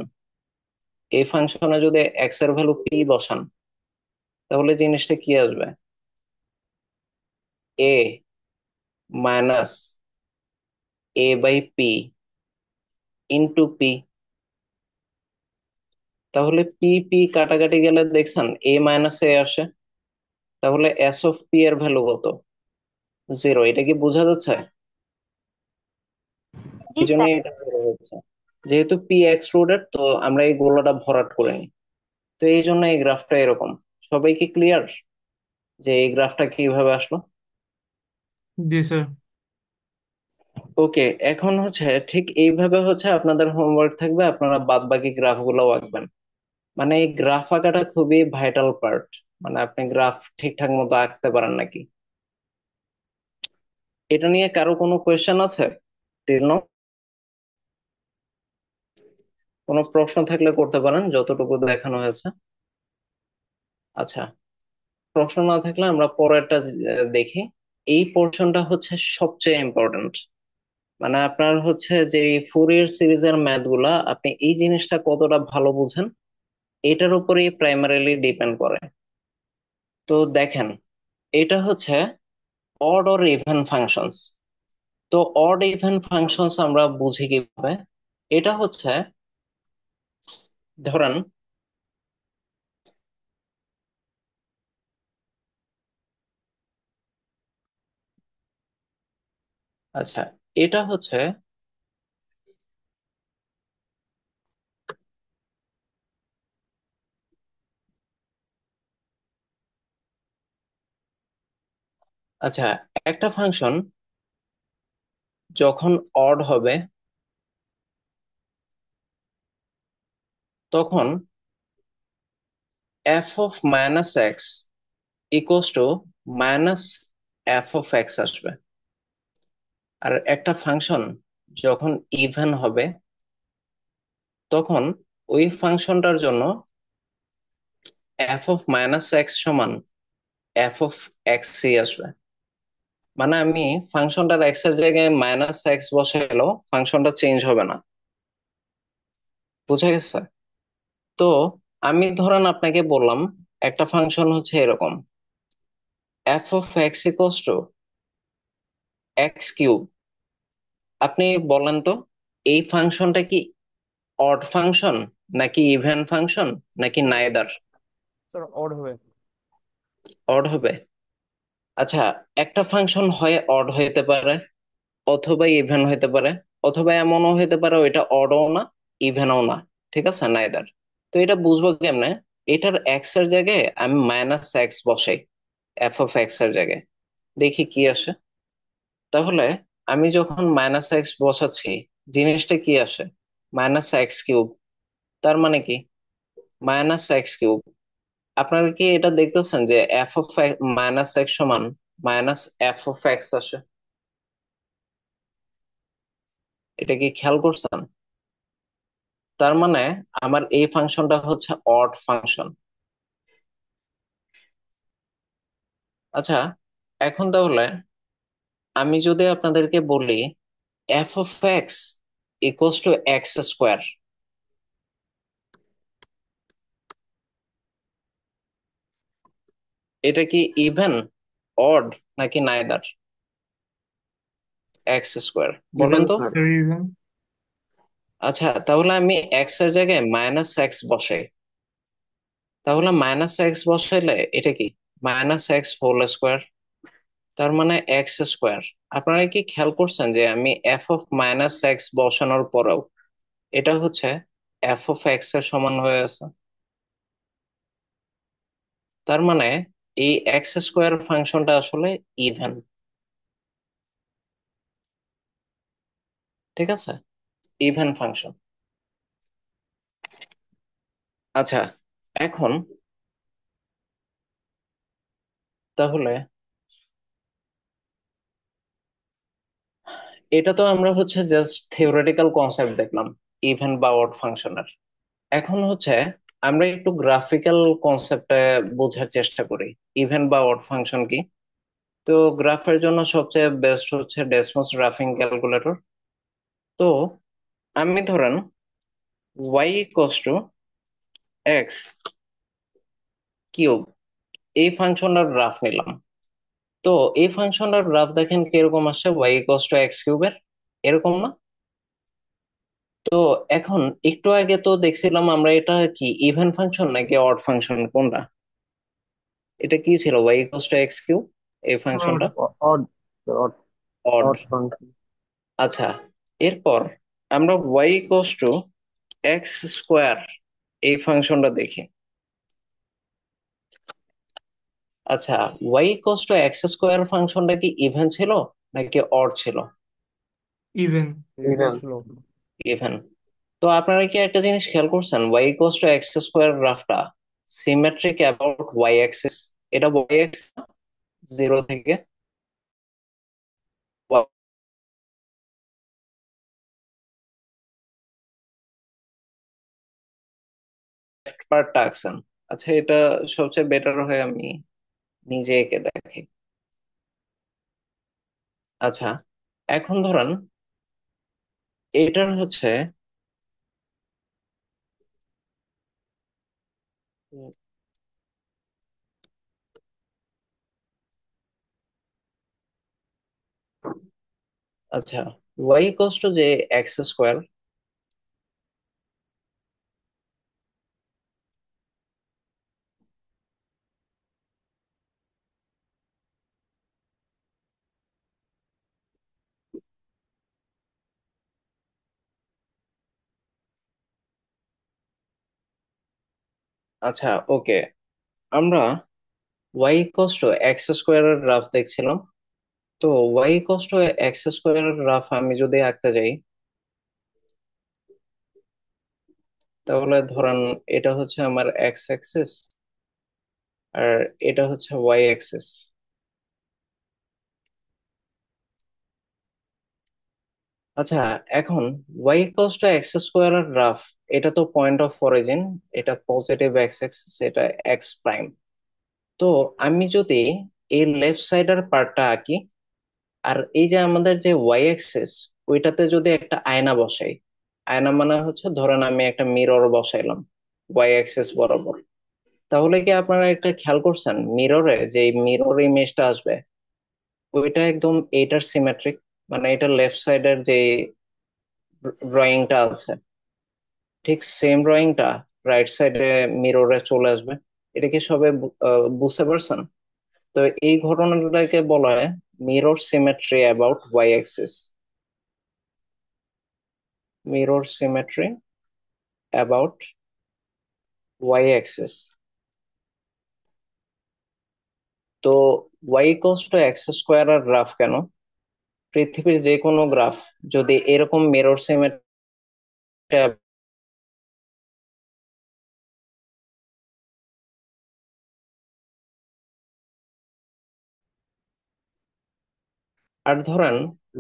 এই ফাংশনে যদি এক্স এর ভ্যালু পি বসান, তাহলে জিনিসটা কি আসবে? A minus a by p into p. তাহলে পি পি কাটাকাটি গেলে দেখছেন এ মাইনাস এ আসে। তাহলে এস অফ পি এর ভ্যালু কত? জিরো। এটা কি বোঝা যাচ্ছে? জি এই জন্য স্যার। এটা বের হচ্ছে। যেহেতু পি এক্সক্লুডেড, তো আমরা এই গোলাটা ভরাট করে নিই। তো এই জন্য এই গ্রাফটা এরকম। সবাই কি ক্লিয়ার যে এই গ্রাফটা কিভাবে আসলো? জি স্যার। ওকে, এখন হচ্ছে ঠিক এইভাবে হচ্ছে আপনাদের হোমওয়ার্ক থাকবে, আপনারা বাদ বাকি গ্রাফ গুলো আঁকবেন। মানে এই গ্রাফ আঁকাটা খুবই ভাইটাল পার্ট। মানে আপনি গ্রাফ ঠিকঠাক মতো আঁকতে পারেন নাকি, এটা নিয়ে কারো কোনো কোয়েশ্চেন আছে? তীর্ণ, কোনো প্রশ্ন থাকলে করতে পারেন, যতটুকু দেখানো হয়েছে। আচ্ছা, প্রশ্ন না থাকলে আমরা পরেরটা দেখি। এই পোর্শনটা হচ্ছে সবচেয়ে ইম্পর্ট্যান্ট। মানে আপনার হচ্ছে যে ফুরিয়ার সিরিজের ম্যাথ গুলা, আপনি এই জিনিসটা কতটা ভালো বুঝেন, এটার উপরেই প্রাইমারিলি ডিপেন্ড করে। তো দেখেন, এটা হচ্ছে অড অর ইভেন ফাংশনস। তো অড ইভেন ফাংশনস আমরা বুঝি কিভাবে? এটা হচ্ছে, ধরেন, আচ্ছা, এটা হচ্ছে, আচ্ছা, একটা ফাংশন যখন অড হবে, তখন F of minus x equals to minus f of x আসবে। আর একটা ফাংশন যখন ইভেন হবে, তখন ওই ফাংশনটার জন্য এফ অফ মাইনাস এক্স সমান এফ অফ এক্স সি আসবে। মানে আমি ফাংশনটার এক্স এর জায়গায় মাইনাস এক্স বসাইলেও ফাংশনটা চেঞ্জ হবে না। বুঝা গেছে? তো আমি ধরেন আপনাকে বললাম একটা ফাংশন হচ্ছে এরকম, F of x equals to x cube. আপনি বলেন তো, এই ফাংশনটা কি অড ফাংশন নাকি ইভেন ফাংশন নাকি নাইদার? স্যার অড হবে। অড হবে। আচ্ছা, একটা ফাংশন হয় অড হইতে পারে, অথবা ইভেন হইতে পারে, অথবা এমনও হইতে পারে ওইটা অডও না ইভেনও না। ঠিক আছে, নাইদার। তো এটা বুঝবো কেমনে? এটার এক্স এর জায়গায় আমি মাইনাস এক্স বসাই, এফ অফ এক্স এর জায়গায়, দেখি কি আসে। তাহলে আমি যখন মাইনাস এক্স বসাচ্ছি, জিনিসটা কি আসে? Minus x cube. তার মানে কি? Minus x cube. আপনারা কি এটা দেখতেছেন যে এফ অফ মাইনাস এক্স সমান মাইনাস এফ অফ এক্স আসে? এটা কি খেয়াল করছেন? তার মানে আমার এই ফাংশনটা হচ্ছে অড ফাংশন। আচ্ছা, এখন তাহলে আমি যদি আপনাদেরকে বলি F of x equals to x square, এটা কি ইভেন, অড নাকি নাইদার? এক্স স্কোয়ার, বলেন ইভেন তো। Sir, even. আচ্ছা, তাহলে আমি এক্স এর জায়গায় মাইনাস এক্স বসাই। তাহলে মাইনাস এক্স বসাইলে এটা কি? Minus x whole square. তার মানে এক্স স্কোয়ার। আপনারা কি খেয়াল করছেন যে আমি এফ অফ মাইনাস এক্স বসানোর পরেও এটা হচ্ছে এফ অফ এক্স এর সমান হয়ে আছে? তার মানে এই এক্স স্কোয়ার ফাংশনটা আসলে ইভেন। ঠিক আছে, ইভেন ফাংশন। আচ্ছা, এখন তাহলে এটা তো আমরা হচ্ছে জাস্ট থিওরেটিক্যাল কনসেপ্ট দেখলাম ইভেন বা অড ফাংশনের। এখন হচ্ছে আমরা একটু গ্রাফিক্যাল কনসেপ্টে বোঝার চেষ্টা করি ইভেন বা অড ফাংশন কি। তো গ্রাফের জন্য সবচেয়ে বেস্ট হচ্ছে ডেসমস গ্রাফিং ক্যালকুলেটর। তো আমি ধরেন y equals to x cube এই ফাংশনটার গ্রাফ নিলাম। তো এই ফাংশনটার গ্রাফ দেখেন কিরকম আসছে, y ইকুয়ালস টু এক্স কিউবের, এরকম না? তো এখন একটু আগে তো দেখছিলাম আমরা এটা কি ইভেন ফাংশন নাকি অড ফাংশন, কোনটা? এটা কি ছিল, y equals to x cube, এই অড। ফাংশনটা odd odd odd. Odd function. আচ্ছা, এরপর আমরা y equals to x square এই ফাংশনটা দেখি। আচ্ছা, y equals to x square ফাংশনটা কি ইভেন ছিল নাকি অড ছিল? ইভেন। ইভেন ছিল। ইভেন। তো আপনারা কি একটা জিনিস খেয়াল করছেন, y equals to x square গ্রাফটা সিমেট্রিক অ্যাবাউট y অ্যাক্সিস। এটা y অ্যাক্সিস জিরো থেকে পার্টটা আঁকছেন। আচ্ছা, এটা সবচেয়ে বেটার হয় আমি নিজে এঁকে দেখি। আচ্ছা, এখন ধরেন এটার হচ্ছে উম, আচ্ছা, y ইকুয়ালস টু যে এক্স স্কোয়ার। আচ্ছা, ওকে, আমরা y ইকুয়ালস টু এক্স স্কোয়ারের গ্রাফ দেখছিলাম। তো y ইকুয়ালস টু এক্স স্কোয়ারের গ্রাফ আমি যদি আঁকতে যাই, তাহলে ধরেন এটা হচ্ছে আমার এক্স অ্যাক্সিস আর এটা হচ্ছে ওয়াই অ্যাক্সিস। আচ্ছা, এখন y ইকুয়ালস টু এক্স স্কোয়ারের গ্রাফ, এটা তো পয়েন্ট অফ অরিজিন, এটা পজিটিভ এক্স অ্যাক্সিস, এটা এক্স প্রাইম। তো আমি যদি এই লেফট সাইডের পার্টটা আঁকি, আর এই যে আমাদের যে ওয়াই অ্যাক্সিস, ওইটাতে যদি একটা আয়না বসাই, আয়না মানে হচ্ছে ধরেন আমি একটা মিরর বসাইলাম ওয়াই অ্যাক্সিস বরাবর, তাহলে কি আপনারা একটা খেয়াল করছেন মিররে যে মিরর ইমেজটা আসবে ওইটা একদম এইটার সিমেট্রিক, মানে এটা লেফট সাইডের যে ড্রয়িংটা আছে ঠিক সেম ড্রয়িংটা রাইট সাইডে মিররে চলে আসবে। এটা কি সবাই বুঝতে পারছেন? তো এই ঘটনাটাকে বলা হয় mirror symmetry about y axis. Mirror symmetry about y axis. তো y equals to x square আর গ্রাফ কেন? পৃথিবীর যে কোনো গ্রাফ যদি এরকম মিরর সিমেট্রি আর ধরেন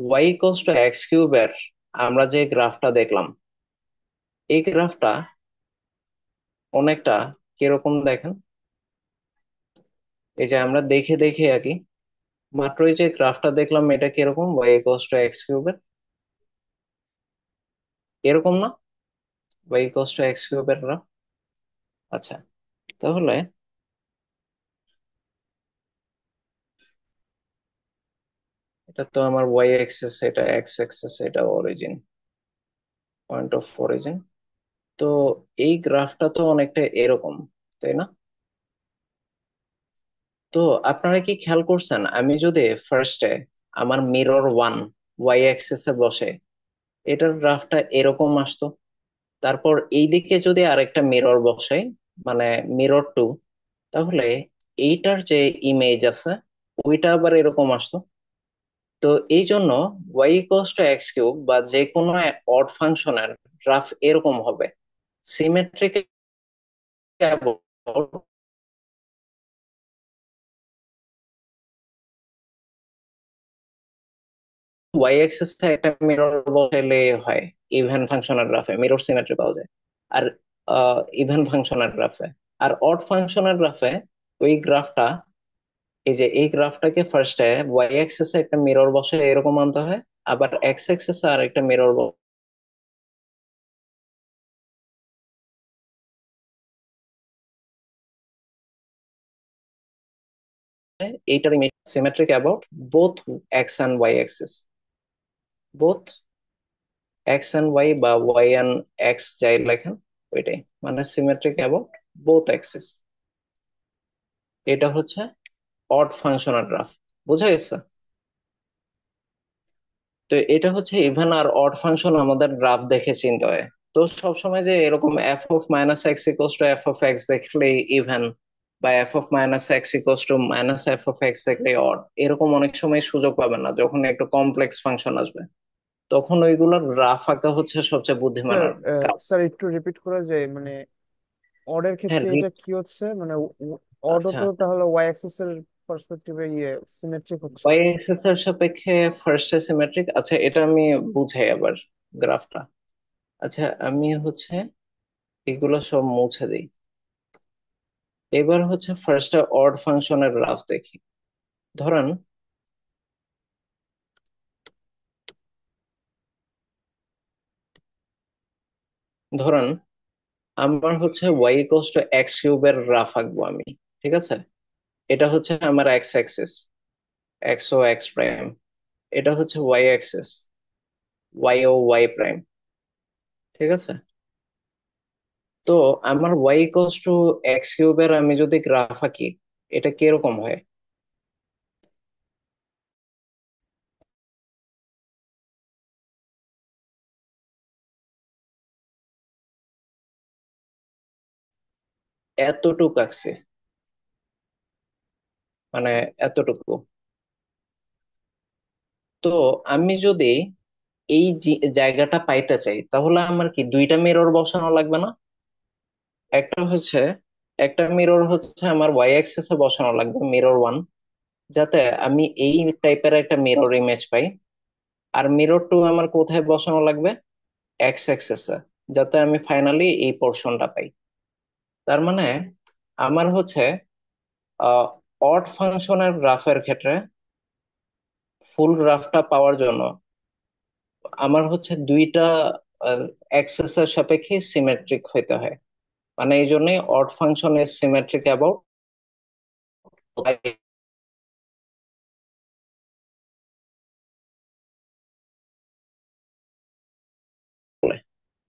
ওয়াই ইকুয়ালস টু এক্স কিউবের আমরা যে গ্রাফটা দেখলাম, এই গ্রাফটা অনেকটা কিরকম দেখেন। এই যে আমরা দেখে দেখে আঁকি, মাত্র এই যে গ্রাফটা দেখলাম এটা কিরকম, ওয়াই ইকুয়ালস টু এক্স কিউবের এরকম না? ওয়াই ইকুয়ালস টু এক্স কিউবের গ্রাফ। আচ্ছা, তাহলে এটা তো আমার ওয়াই অ্যাক্সিস, এটা এক্স অ্যাক্সিস, এটা অরিজিন, পয়েন্ট অফ অরিজিন। তো এই গ্রাফটা তো অনেকটা এরকম, তাই না? তো আপনারা কি খেয়াল করছেন, আমি যদি ফার্স্টে আমার মিরর ওয়ান ওয়াই অ্যাক্সিসে বসে এটার গ্রাফটা এরকম আসতো, তারপর এই দিকে যদি আরেকটা মিরর বসাই, মানে মিরর টু, তাহলে এইটার যে ইমেজ আছে ওইটা আবার এরকম আসতো। তো এই জন্য y equals to x cube বা যে কোনো অড ফাংশনের গ্রাফ এরকম হবে, সিমেট্রিক ওয়াই অ্যাক্সিস একটা মিরর বসাইলে হয় ইভেন ফাংশনের গ্রাফে মিরর সিমেট্রি পাওয়া যায়। আর ইভেন ফাংশনের গ্রাফে আর অড ফাংশনের গ্রাফে ওই গ্রাফটা, এই যে এই গ্রাফটাকে ফার্স্টে ওয়াই অ্যাক্সিসে একটা মিরর বসে এরকম আনতে হয়, আবার এক্স অ্যাক্সিসে আর একটা মিরর এইটার image symmetric about both x and y axis, both x and y বা ওয়াই অ্যান্ড এক্স যাই লেখেন ওইটাই, মানে সিমেট্রিক অ্যাবাউট বোথ অ্যাক্সিস। এটা হচ্ছে অড ফাংশনাল গ্রাফ, বোঝা গেছে? তো এটা হচ্ছে ইভেন আর অড ফাংশন আমাদের গ্রাফ দেখে চিনতে হয়। তো সবসময় যে এরকম F of minus x equals to F of x দেখলে ইভেন, বা F of minus x equals to minus f of x দেখলে অড, এরকম অনেক সময় সুযোগ পাবেন না যখন একটু কমপ্লেক্স ফাংশন আসবে, তখন ওইগুলোর গ্রাফ আঁকা হচ্ছে সবচেয়ে স্যার বুদ্ধিমানের কাজ। স্যার একটু রিপিট করে যে মানে অডের হ্যাঁ ক্ষেত্রে এটা কি হচ্ছে মানে অড আচ্ছা, তো তাহলে ওয়াই অ্যাক্সিস এর পার্সপেক্টিভে সিমেট্রিক হচ্ছে। ওয়াই এক্সিস এর সাপেক্ষে ফার্স্ট সিমেট্রিক। আচ্ছা, এটা আমি বুঝাই আবার গ্রাফটা। আচ্ছা, আমি হচ্ছে এগুলো সব মুছে দিই। এবার হচ্ছে ফার্স্টে অড ফাংশনের গ্রাফ দেখি। ধরেন ধরেন আমার হচ্ছে ওয়াই ইকুয়ালস টু এক্স কিউবের গ্রাফ আঁকবো আমি, ঠিক আছে? এটা হচ্ছে আমার এক্স অ্যাক্সিস, এক্স ও এক্স প্রাইম। এটা হচ্ছে ওয়াই অ্যাক্সিস, ওয়াই ও ওয়াই প্রাইম, ঠিক আছে? তো আমার ওয়াই ইকুয়ালস টু এক্স কিউবের আমি যদি গ্রাফ আঁকি, এটা কিরকম হয়? এতটুকু আঁকছি, মানে এতটুকু। তো আমি যদি এই জায়গাটা পাইতে চাই, তাহলে আমার কি দুইটা মিরর বসানো লাগবে না? একটা হচ্ছে, একটা মিরর হচ্ছে আমার ওয়াই অ্যাক্সিস এ বসানো লাগবে, মিরর ওয়ান, যাতে আমি এই টাইপের একটা মিরর ইমেজ পাই। আর মিরর টু আমার কোথায় বসানো লাগবে? এক্স অ্যাক্সিস এ, যাতে আমি ফাইনালি এই পোর্শনটা পাই। তার মানে আমার হচ্ছে অড ফাংশনের গ্রাফের ক্ষেত্রে ফুল গ্রাফটা পাওয়ার জন্য আমার হচ্ছে দুইটা অ্যাক্সিস এর সাপেক্ষে সিমেট্রিক হইতে হয়। মানে এই জন্যই odd function is symmetric about,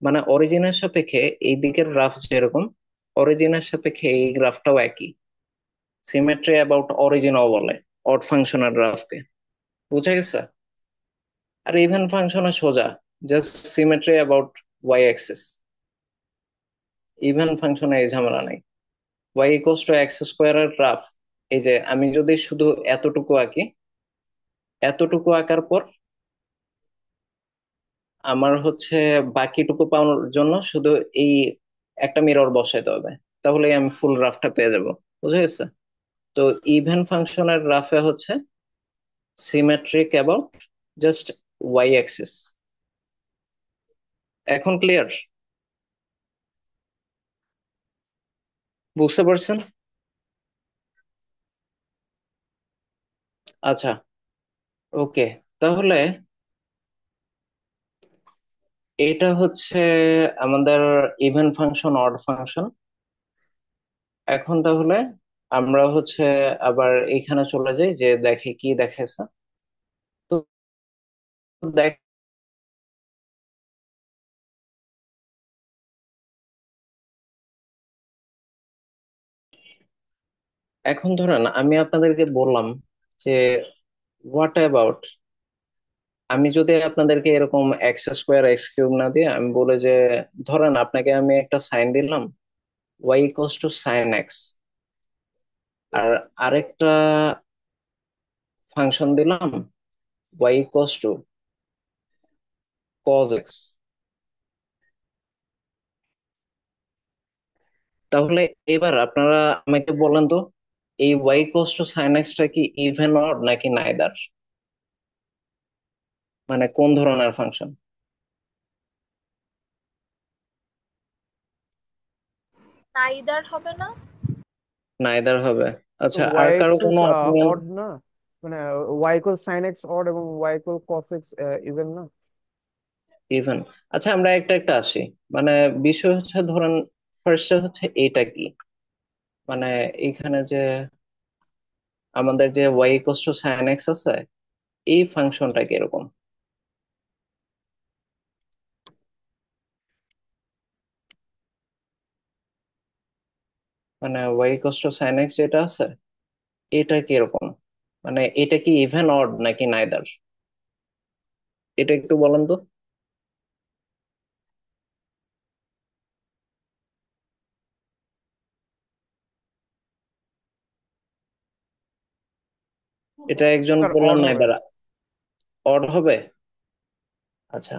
মানে অরিজিনের সাপেক্ষে এই দিকের গ্রাফ যেরকম, অরিজিনের সাপেক্ষে এই গ্রাফটাও একই। সিমেট্রি অ্যাবাউট অরিজিনও বলে অড ফাংশনের গ্রাফকে। বুঝা গেছে? আর ইভেন ফাংশনে সোজা, just symmetry about y axis. Even ফাংশনে এই ঝামেলা নাই। ওয়াই ইকুয়ালস টু এক্স স্কোয়ারের গ্রাফ, এই যে আমি যদি শুধু এতটুকু আঁকি, এতটুকু আঁকার পর আমার হচ্ছে বাকিটুকু পাওয়ার জন্য শুধু এই একটা মিরর বসাইতে হবে, তাহলেই আমি ফুল গ্রাফটা পেয়ে যাব। বুঝা গেছে? তো ইভেন ফাংশনের গ্রাফে হচ্ছে symmetric about just y axis. এখন ক্লিয়ার? বুঝতে পারছেন? আচ্ছা, ওকে। তাহলে এটা হচ্ছে আমাদের ইভেন ফাংশন, অড ফাংশন। এখন তাহলে আমরা হচ্ছে আবার এখানে চলে যাই, যে দেখে কি দেখাইছে। তো দেখ, এখন ধরেন আমি আপনাদেরকে বললাম যে হোয়াট অ্যাবাউট, আমি যদি আপনাদেরকে এরকম এক্স স্কোয়ার এক্স কিউব না দিয়ে আমি বলে যে, ধরেন আপনাকে আমি একটা সাইন দিলাম y equals to sine x, আর আরেকটা ফাংশন দিলাম y equals to cos x. তাহলে এবার আপনারা আমাকে বলেন তো, এই ওয়াই ইকুয়ালস টু সাইন এক্সটা কি ইভেন অড নাকি নাইদার? মানে কোন ধরনের ফাংশন? নাইদার হবে না? নাইদার হবে। তো আচ্ছা, আর ওয়াই কারো এক্সিস কোনো অপিনিয়ন? অড না, মানে y equal sine x odd এবং y equal cos x even না? ইভেন। আচ্ছা, আমরা একটা একটা আসি। মানে বিষয় হচ্ছে, ধরেন ফার্স্টে হচ্ছে এটা কি, মানে এইখানে যে আমাদের যে y equals to sine x আছে, এই ফাংশনটা কিরকম? মানে y equals to sine x যেটা আছে, এটা কিরকম? মানে এটা কি ইভেন অড নাকি নাইদার? এটা একটু বলেন তো। এটা একজন স্যার বললেন অড হবে। নাইদার, অড হবে। আচ্ছা,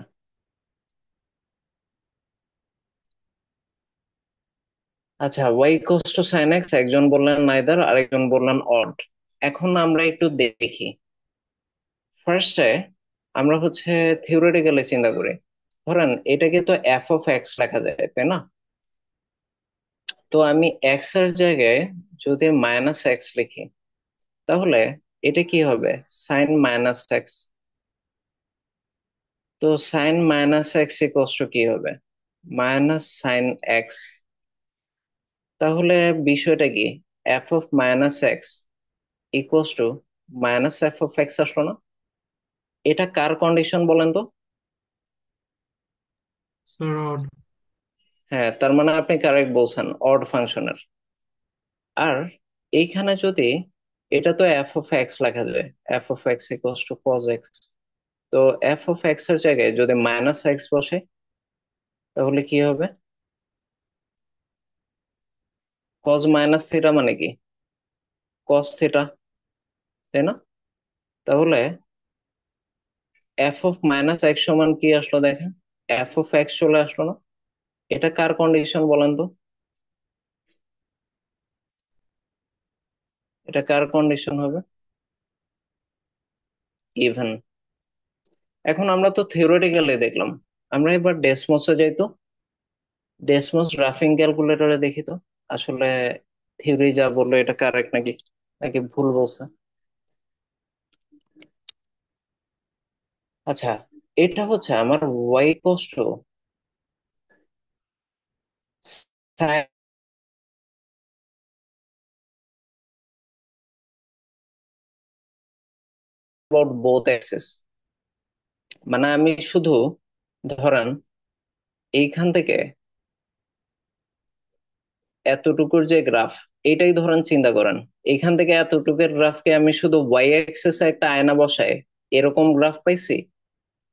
আচ্ছা, y equals to sine x একজন বললেন নাইদার, আরেকজন বললেন অড। এখন আমরা একটু দেখি। ফার্স্টে আমরা হচ্ছে থিওরিটিক্যালি চিন্তা করি। ধরেন এটাকে তো এফ অফ এক্স লেখা যায়, তাই না? তো আমি এক্স এর জায়গায় যদি মাইনাস এক্স লিখি, তাহলে এটা কি হবে? Sine minus x. তো sine minus x equals to কি হবে? Minus sine x. তাহলে বিষয়টা কি? F of minus x equals to minus f of x আসলো না? এটা কার কন্ডিশন বলেন তো? Sir, odd. হ্যাঁ, তার মানে আপনি কারেক্ট বলছেন, অড ফাংশনের। আর এইখানে যদি, এটা তো এফ অফ এক্স লেখা যায়, f of x equals to cos x. তো এফ অফ এক্স এর জায়গায় যদি মাইনাস এক্স বসে, তাহলে কি হবে? কজ মাইনাস থিটা মানে কি? কস থিটা, তাই না? তাহলে এফ অফ মাইনাস এক্স সমান কি আসলো দেখেন, এফ অফ এক্স চলে আসলো না? এটা কার কন্ডিশন বলেন তো? এটা কার কন্ডিশন হবে? ইভেন। এখন আমরা তো থিওরিটিক্যালি দেখলাম, আমরা এবার ডেসমসে যাই তো। ডেসমস গ্রাফিং ক্যালকুলেটরে দেখি তো, আসলে থিওরি যা বললো এটা কারেক্ট নাকি নাকি ভুল বলছে। আচ্ছা, এটা হচ্ছে আমার ওয়াই কষ্ট সাইন অ্যাবাউট বোথ অ্যাক্সিস। মানে আমি শুধু, ধরেন এইখান থেকে এতটুকুর যে গ্রাফ, এটাই ধরেন চিন্তা করেন, এখান থেকে এতটুকুর গ্রাফকে আমি শুধু ওয়াই অ্যাক্সিসে একটা আয়না বসায় এরকম গ্রাফ পাইছি,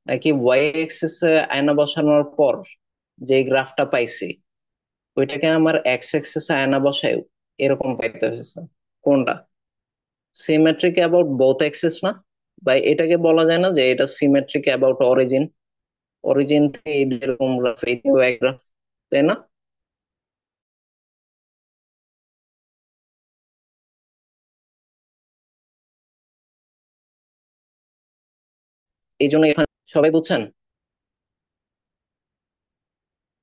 নাকি ওয়াই অ্যাক্সিসে আয়না বসানোর পর যে গ্রাফটা পাইছি ওইটাকে আমার এক্স অ্যাক্সিসে আয়না বসায় এরকম পাইতে হয়েছে? কোনটা? সিমেট্রিক অ্যাবাউট বোথ অ্যাক্সিস না? বা এটাকে বলা যায় না যে এটা সিমেট্রিক অ্যাবাউট অরিজিন? অরিজিন থেকে এই এরকম গ্রাফ, এইটাও এক গ্রাফ, তাই না? এই জন্য এখানে সবাই বুঝছেন?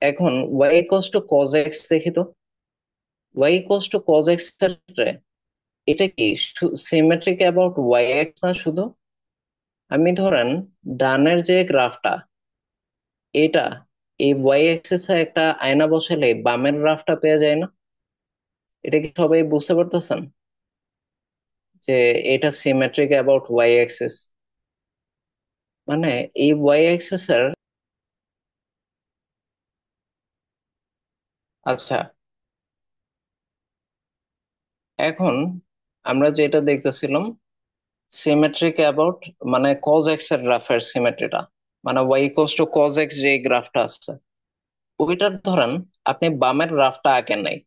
এখন y equals to cos x দেখি তো। Y equals to cos x এর ক্ষেত্রে এটা কি সিমেট্রিক অ্যাবাউট ওয়াই এক্স না শুধু? আমি ধরেন ডানের যে গ্রাফটা, এটা এই ওয়াই এক্সিস এ একটা আয়না বসালে বামের গ্রাফটা পেয়ে যায় না? এটা কি সবাই বুঝতে পারতেছেন যে এটা সিমেট্রিক অ্যাবাউট ওয়াই অ্যাক্সিস? মানে এই ওয়াই অ্যাক্সিস এর, আচ্ছা এখন আমরা যেটা দেখতেছিলাম সিমেট্রিক অ্যাবাউট মানে কজ এক্স এর গ্রাফের সিমেট্রিটা, মানে y equals to cos x যে গ্রাফটা আছে ওইটার ধরেন আপনি বামের গ্রাফটা আঁকেন নাই,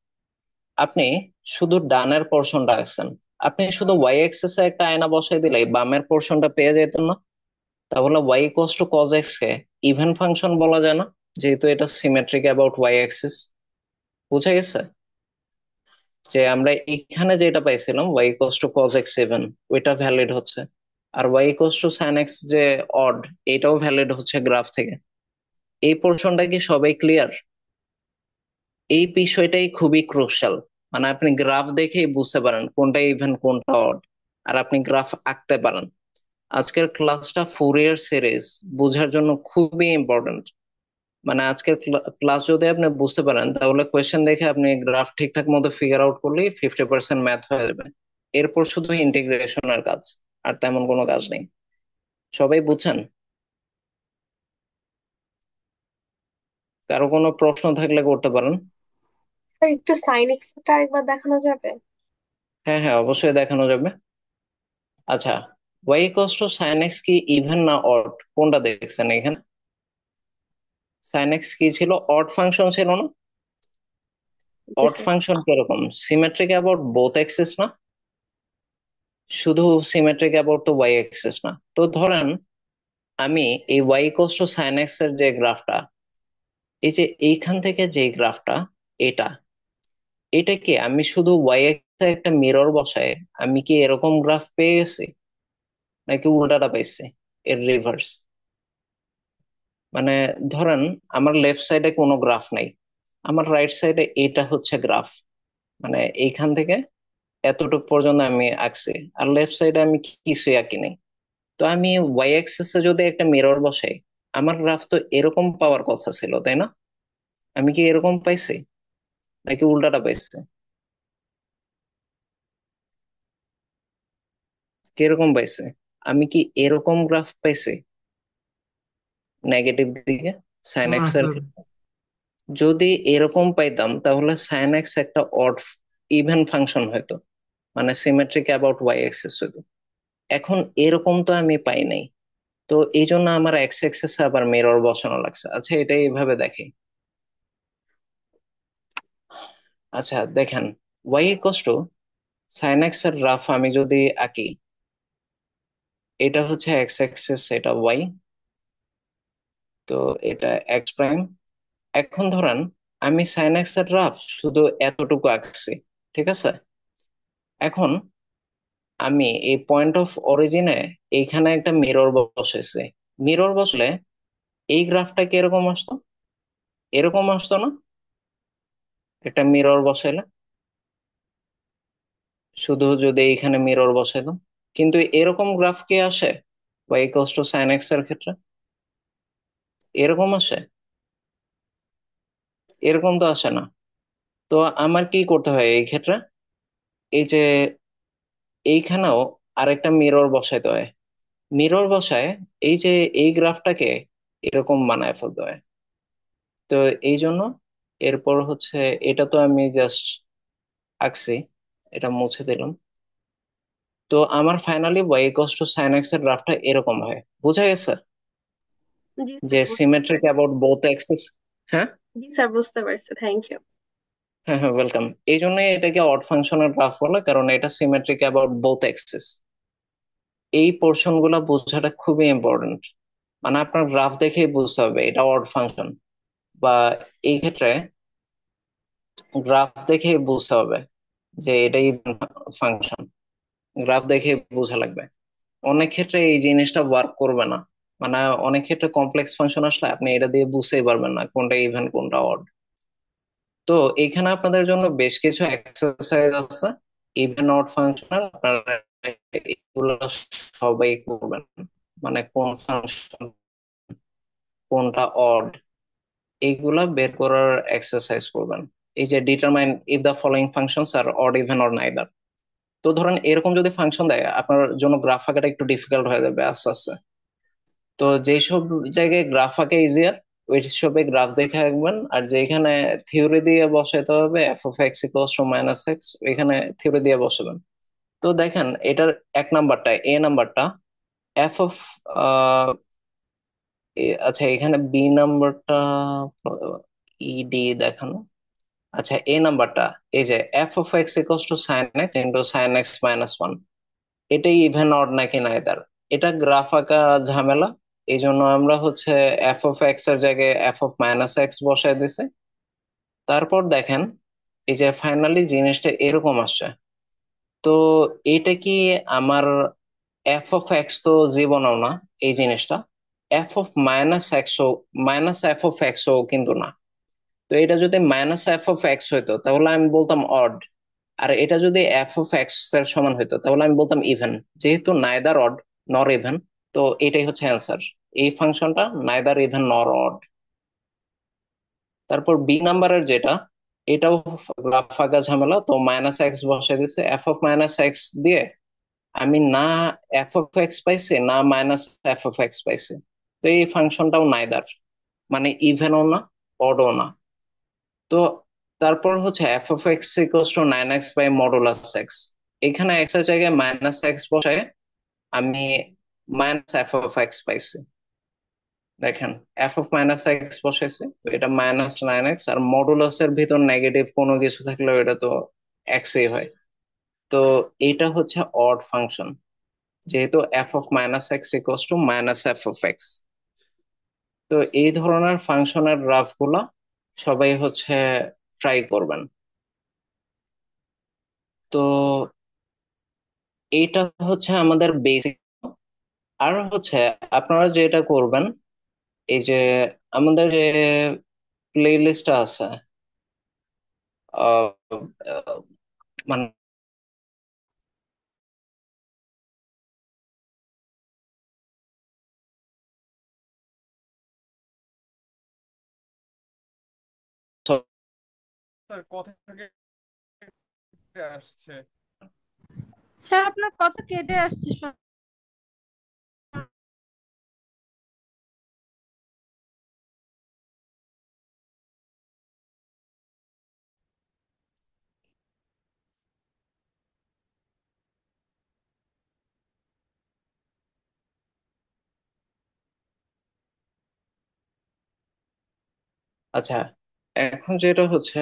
আপনি শুধু ডানের পোর্শনটা আঁকছেন, আপনি শুধু ওয়াই এক্সিস এ একটা আয়না বসাই দিলে বামের পোর্শনটা পেয়ে যেতেন না? তাহলে y equals to cos x কে ইভেন ফাংশন বলা যায় না, যেহেতু এটা সিমেট্রিক অ্যাবাউট ওয়াই অ্যাক্সিস? বুঝা গেছে যে আমরা এখানে যেটা পাইছিলাম y equals to cos x even, ওইটা ভ্যালিড হচ্ছে, আর y equals to sine x যে অড, এটাও ভ্যালিড হচ্ছে গ্রাফ থেকে। এই পোর্শনটা কি সবাই ক্লিয়ার? এই বিষয়টাই খুবই ক্রুশাল, মানে আপনি গ্রাফ দেখেই বুঝতে পারেন কোনটা ইভেন কোনটা অড, আর আপনি গ্রাফ আঁকতে পারেন। আজকের ক্লাসটা ফুরিয়ার সিরিজ বোঝার জন্য খুবই ইম্পর্টেন্ট। মানে আজকের ক্লাস যদি আপনি বুঝতে পারেন তাহলে কোয়েশ্চেন দেখে আপনি গ্রাফ ঠিকঠাক মতো ফিগার আউট করলেই 50% ম্যাথ হয়ে যাবে। এরপর শুধু ইন্টিগ্রেশনের কাজ, আর তেমন কোনো কাজ নেই। সবাই বুঝছেন? কারো কোনো প্রশ্ন থাকলে করতে পারেন। স্যার একটু সাইন এক্সটা একবার দেখানো যাবে? হ্যাঁ হ্যাঁ, অবশ্যই দেখানো যাবে। আচ্ছা, y equals to sine x কি ইভেন না অড, কোনটা দেখছেন এখানে? সাইন এক্স কি ছিল? অড ফাংশন ছিল না? জি অড স্যার। ফাংশন কিরকম? সিমেট্রিক অ্যাবাউট বোথ অ্যাক্সিস না? শুধু সিমেট্রিক অ্যাবাউট তো ওয়াই অ্যাক্সিস না। তো ধরেন আমি এই y equals to sine x এর যে গ্রাফটা, এই যে এইখান থেকে যে গ্রাফটা, এটা এটাকে আমি শুধু ওয়াই এক্স এর একটা মিরর বসায় আমি কি এরকম গ্রাফ পেয়ে গেছি, নাকি উল্টাটা পাইছি, এর রিভার্স? মানে ধরেন আমার লেফট সাইডে কোনো গ্রাফ নাই, আমার রাইট সাইডে এটা হচ্ছে গ্রাফ, মানে এইখান থেকে এতটুকু পর্যন্ত আমি আঁকছি, আর লেফট সাইডে আমি কিছুই আঁকি নাই। তো আমি ওয়াই অ্যাক্সিস এ যদি একটা মিরর বসাই, আমার গ্রাফ তো এরকম পাওয়ার কথা ছিল, তাই না? আমি কি এরকম পাইছি, নাকি উল্টাটা পাইছি? কিরকম পাইছে? আমি কি এরকম গ্রাফ পাইছি নেগেটিভ দিকে সাইন না এক্স এর স্যার। ক্ষেত্রে? যদি এরকম পাইতাম তাহলে সাইন এক্স একটা অড ইভেন ফাংশন হইতো, মানে সিমেট্রিক অ্যাবাউট ওয়াই এক্সিস হইতো। এখন এরকম তো আমি পাই নাই, তো এই জন্য আমার এক্স এক্সিস আবার মিরর বসানো লাগছে। আচ্ছা এটা এইভাবে দেখি। আচ্ছা দেখেন, y equals to sine x এর গ্রাফ আমি যদি আঁকি, এটা হচ্ছে এক্স এক্সিস, এটা ওয়াই, তো এটা এক্স প্রাইম। এখন ধরেন আমি সাইন এক্স এর গ্রাফ শুধু এতটুকু আঁকছি, ঠিক আছে? এখন আমি এই পয়েন্ট অফ অরিজিনে এইখানে একটা মিরর বসেছে, মিরর বসলে এই গ্রাফটা কি এরকম আসতো? এরকম আসতো না একটা মিরর বসাইলে? শুধু যদি এইখানে মিরর বসাইতাম, কিন্তু এরকম গ্রাফ কি আসে y equals to sine x এর ক্ষেত্রে? এরকম আসে? এরকম তো আসে না। তো আমার কি করতে হয় এই ক্ষেত্রে? এই যে এইখানেও আরেকটা মিরর বসাইতে হয়, মিরর বসায় এই যে এই গ্রাফটাকে এরকম বানায় ফেলতে হয়। তো এই জন্য এরপর হচ্ছে এটা তো আমি জাস্ট আঁকছি, এটা মুছে দিলাম। তো আমার finally y equals to sine x এর গ্রাফটা এরকম হয়, বোঝা গেছে? জি যে স্যার বুঝতে সিমেট্রিক পারছি। About both Axis. হ্যাঁ, জি স্যার বুঝতে পারছি, থ্যাংক ইউ। হ্যাঁ, হ্যাঁ, ওয়েলকাম। এই জন্যই এটাকে অড ফাংশনের গ্রাফ বলে, কারণ এটা সিমেট্রিক অ্যাবাউট বোথ অ্যাক্সিস। এই পোর্শন গুলা বোঝাটা খুবই ইম্পর্টেন্ট। মানে আপনার গ্রাফ দেখেই বুঝতে হবে এটা অড ফাংশন, বা এই ক্ষেত্রে গ্রাফ দেখেই বুঝতে হবে যে এটা ইভেন ফাংশন। গ্রাফ দেখে বোঝা লাগবে। অনেক ক্ষেত্রে এই জিনিসটা ওয়ার্ক করবে না। মানে অনেক ক্ষেত্রে কমপ্লেক্স ফাংশন আসলে আপনি এটা দিয়ে বুঝতেই পারবেন না কোনটা ইভেন কোনটা অড। তো এখানে আপনাদের জন্য বেশ কিছু এক্সারসাইজ আছে ইভেন অড ফাংশনাল, আপনারা এগুলো সবাই করবেন। মানে কোন ফাংশন কোনটা অড এইগুলা বের করার এক্সারসাইজ করবেন। এই যে determine if the following functions are odd even or neither. তো ধরেন এরকম যদি ফাংশন দেয় আপনার জন্য গ্রাফ আঁকাটা একটু ডিফিকাল্ট হয়ে যাবে আস্তে আস্তে। তো যেসব জায়গায় গ্রাফ আঁকা ইজিয়ার ওই সবে গ্রাফ দেখে আঁকবেন, আর যেখানে থিওরি দিয়ে বসাইতে হবে F of x equals to minus x, ওইখানে থিওরি দিয়ে বসাবেন। তো দেখেন এটার এক নাম্বারটা এ নাম্বারটা এফ অফ, আচ্ছা এখানে বি নাম্বারটা ইডি দেখানো। আচ্ছা এ নাম্বারটা এই যে f of x equals to sine x into sine x minus one, এটাই ইভেন অড নাকি নাইদার। এটা গ্রাফ আঁকা ঝামেলা, এই জন্য আমরা হচ্ছে এফ অফ এক্স এর জায়গায় এফ অফ মাইনাস এক্স বসাই দিছি। তারপর দেখেন এই যে ফাইনালি জিনিসটা এরকম আসছে। তো এটা কি আমার এফ অফ এক্স তো জীবনও না এই জিনিসটা, এফ অফ মাইনাস এক্স ও মাইনাস এফ অফ এক্স ও কিন্তু না। তো এটা যদি মাইনাস এফ অফ এক্স হইতো তাহলে আমি বলতাম অড, আর এটা যদি এফ অফ এক্স এর সমান হইতো তাহলে আমি বলতাম ইভেন। যেহেতু নাইদার অড নর ইভেন, তো এটাই হচ্ছে অ্যান্সার। এই ফাংশনটা নাইদার ইভেন নর অড। তারপর বি নাম্বারের যেটা, এটাও গ্রাফ ফাঁকা ঝামেলা, তো মাইনাস এক্স বসে দিছে, এফ অফ মাইনাস এক্স দিয়ে আমি না এফ অফ এক্স পাইছি না মাইনাস এফ অফ এক্স পাইছি। তো এই ফাংশনটাও নাইদার, মানে ইভেনও না অডও না। তো তারপর হচ্ছে f of x equals to nine x by modulus x. এখানে এক্স এর জায়গায় মাইনাস এক্স বসায় আমি মাইনাস এফ অফ এক্স পাইছি। দেখেন এফ অফ মাইনাস এক্স বসাইছি, তো এটা মাইনাস নাইন এক্স, আর মডুলাস এর ভিতর নেগেটিভ কোনো কিছু থাকলেও এটা তো এক্সই হয়। তো এটা হচ্ছে অড ফাংশন, যেহেতু F of minus x equals to minus f of x. তো এই ধরনের ফাংশনের গ্রাফ গুলা সবাই হচ্ছে ট্রাই করবেন। তো এইটা হচ্ছে আমাদের বেসিক। আর হচ্ছে আপনারা যেটা করবেন, এই যে আমাদের যে প্লে লিস্টটা আছে, আহ, আহ, মানে স্যার কথা থেকে আসছে। স্যার আপনার কথা কেটে আসছে। আচ্ছা এখন যেটা হচ্ছে,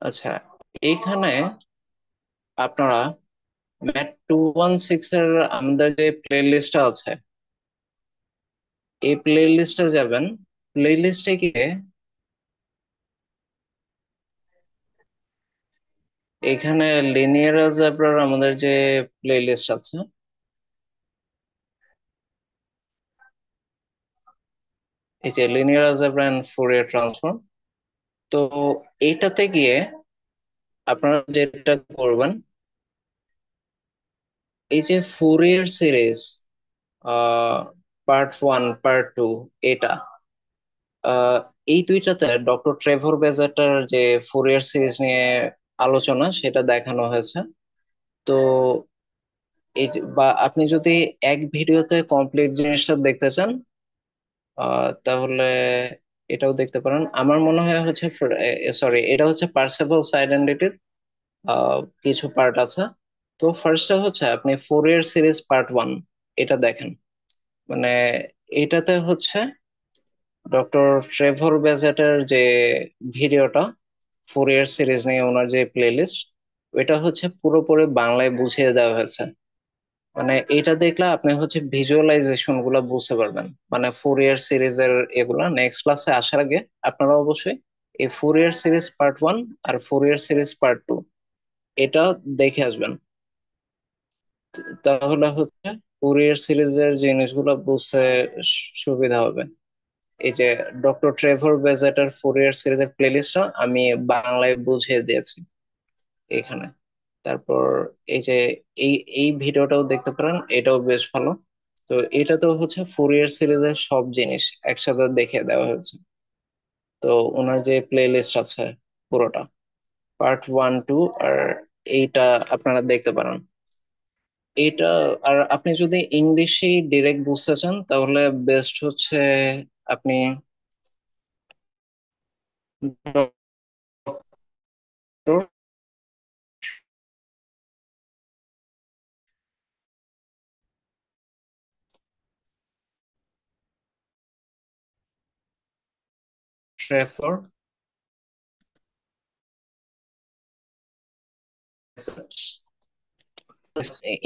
আচ্ছা এইখানে আপনারা ম্যাথ 216 এর আমাদের যে প্লে লিস্টটা আছে, এই প্লে লিস্টে যাবেন। প্লে লিস্টে গিয়ে এখানে লিনিয়ার অ্যালজেব্রার আমাদের যে প্লে লিস্ট আছে, এই যে linear algebra and Fourier transform, তো এইটাতে গিয়ে আপনারা যেটা করবেন, এই যে ফুরিয়ার সিরিজ পার্ট 1 পার্ট 2 এটা আহ, এই দুইটাতে ডক্টর ট্রেভর বেজাটার যে ফোরিয়ার সিরিজ নিয়ে আলোচনা সেটা দেখানো হয়েছে। তো বা আপনি যদি এক ভিডিওতে কমপ্লিট জিনিসটা দেখতে চান তাহলে এটাও দেখতে পারেন। আমার মনে হয় হচ্ছে, সরি, এটা হচ্ছে পার্সেভাল আইডেন্টিটির কিছু পার্ট আছে। তো ফার্স্টটা হচ্ছে আপনি ফোরিয়ার সিরিজ পার্ট 1 এটা দেখেন। মানে এটাতে হচ্ছে ডক্টর ট্রেভর বেজেটের যে ভিডিওটা ফোরিয়ার সিরিজ নিয়ে ওনার যে প্লেলিস্ট, ওইটা হচ্ছে পুরোপুরি বাংলায় বুঝিয়ে দেওয়া হয়েছে। মানে এটা দেখলে আপনি হচ্ছে ভিজুয়ালাইজেশন গুলা বুঝতে পারবেন। মানে ফোরিয়ার সিরিজের এগুলা নেক্সট ক্লাসে আসার আগে আপনারা অবশ্যই এই ফোরিয়ার সিরিজ পার্ট 1 আর ফোরিয়ার সিরিজ পার্ট 2 এটা দেখে আসবেন। তাহলে হচ্ছে ফোরিয়ার সিরিজের জিনিসগুলো বুঝতে সুবিধা হবে। এই যে ডক্টর ট্রেভর বেজেটের ফোরিয়ার সিরিজের প্লেলিস্টটা আমি বাংলায় বুঝিয়ে দিয়েছি এখানে। তারপর এই যে এই এই ভিডিওটাও দেখতে পারেন, এটাও বেশ ভালো। তো এটাতেও হচ্ছে ফোরিয়ার সিরিজের সব জিনিস একসাথে দেখে দেওয়া হয়েছে। তো ওনার যে প্লে লিস্ট আছে পুরোটা পার্ট 1 2 আর এইটা আপনারা দেখতে পারেন। এটা আর আপনি যদি ইংলিশে ডিরেক্ট বুঝতে চান তাহলে বেস্ট হচ্ছে আপনি ডক্টর ট্রেভর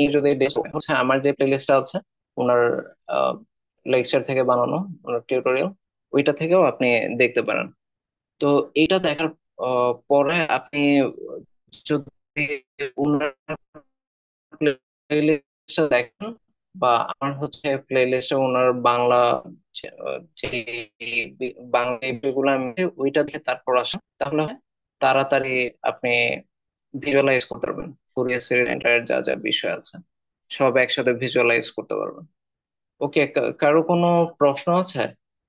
এই যদি হচ্ছে আমার যে প্লেলিস্টটা আছে ওনার লেকচার থেকে বানানো, ওনার টিউটোরিয়াল, ওইটা থেকেও আপনি দেখতে পারেন। তো এইটা দেখার পরে আপনি যদি ওনার প্লেলিস্টটা দেখেন বা আমার হচ্ছে প্লেলিস্টে ওনার বাংলা যে বাংলা যেগুলো আমি ওইটা দিয়ে তারপর আসেন, তাহলে তাড়াতাড়ি আপনি ভিজুয়ালাইজ করতে পারবেন। ফুরিয়ার সিরিজের যা যা বিষয় আছে সব একসাথে ভিজুয়ালাইজ করতে পারবেন। ওকে, কারো কোনো প্রশ্ন আছে?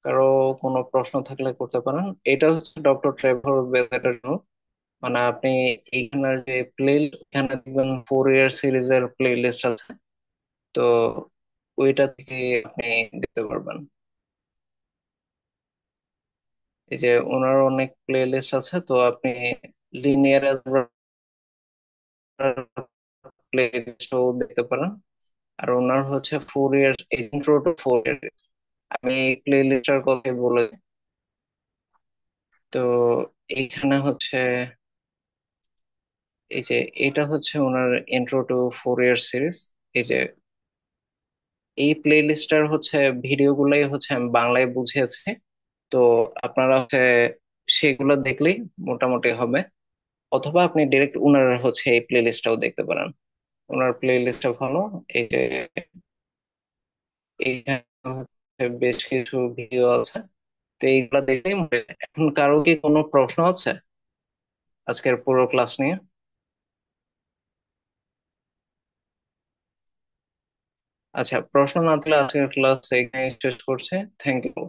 কারো কোনো প্রশ্ন থাকলে করতে পারেন। এটা হচ্ছে ডক্টর ট্রেভর বেজেটের নোট। মানে আপনি এইখানের যে প্লে এখানে দেখবেন ফোরিয়ার সিরিজের প্লে লিস্ট আছে। তো ওইটা থেকে আপনি দেখতে পারবেন। এই যে ওনার অনেক প্লে লিস্ট আছে, তো আপনি লিনিয়ার প্লে লিস্টও দেখতে পারেন। আর ওনার হচ্ছে ফোরিয়ার ইন্ট্রো টু ফোরিয়ার, আমি এই প্লে লিস্টার কথা বলে দিই। তো এইখানে হচ্ছে এই যে এটা হচ্ছে ওনার ইন্ট্রো টু ফোরিয়ার সিরিজ। এই যে এই প্লে লিস্টার হচ্ছে ভিডিওগুলাই হচ্ছে আমি বাংলায় বুঝিয়েছি। তো আপনারা হচ্ছে সেগুলো দেখলেই মোটামুটি হবে। অথবা আপনি ডিরেক্ট ওনার হচ্ছে এই প্লে লিস্টটাও দেখতে পারেন। ওনার প্লে লিস্টটা ভালো। এই যে এইখানে হচ্ছে বেশ কিছু ভিডিও আছে। তো এইগুলা দেখলেই এখন কারো কি কোনো প্রশ্ন আছে আজকের পুরো ক্লাস নিয়ে? আচ্ছা, প্রশ্ন না থাকলে আজকের ক্লাস এখানে শেষ করছে। Thank you.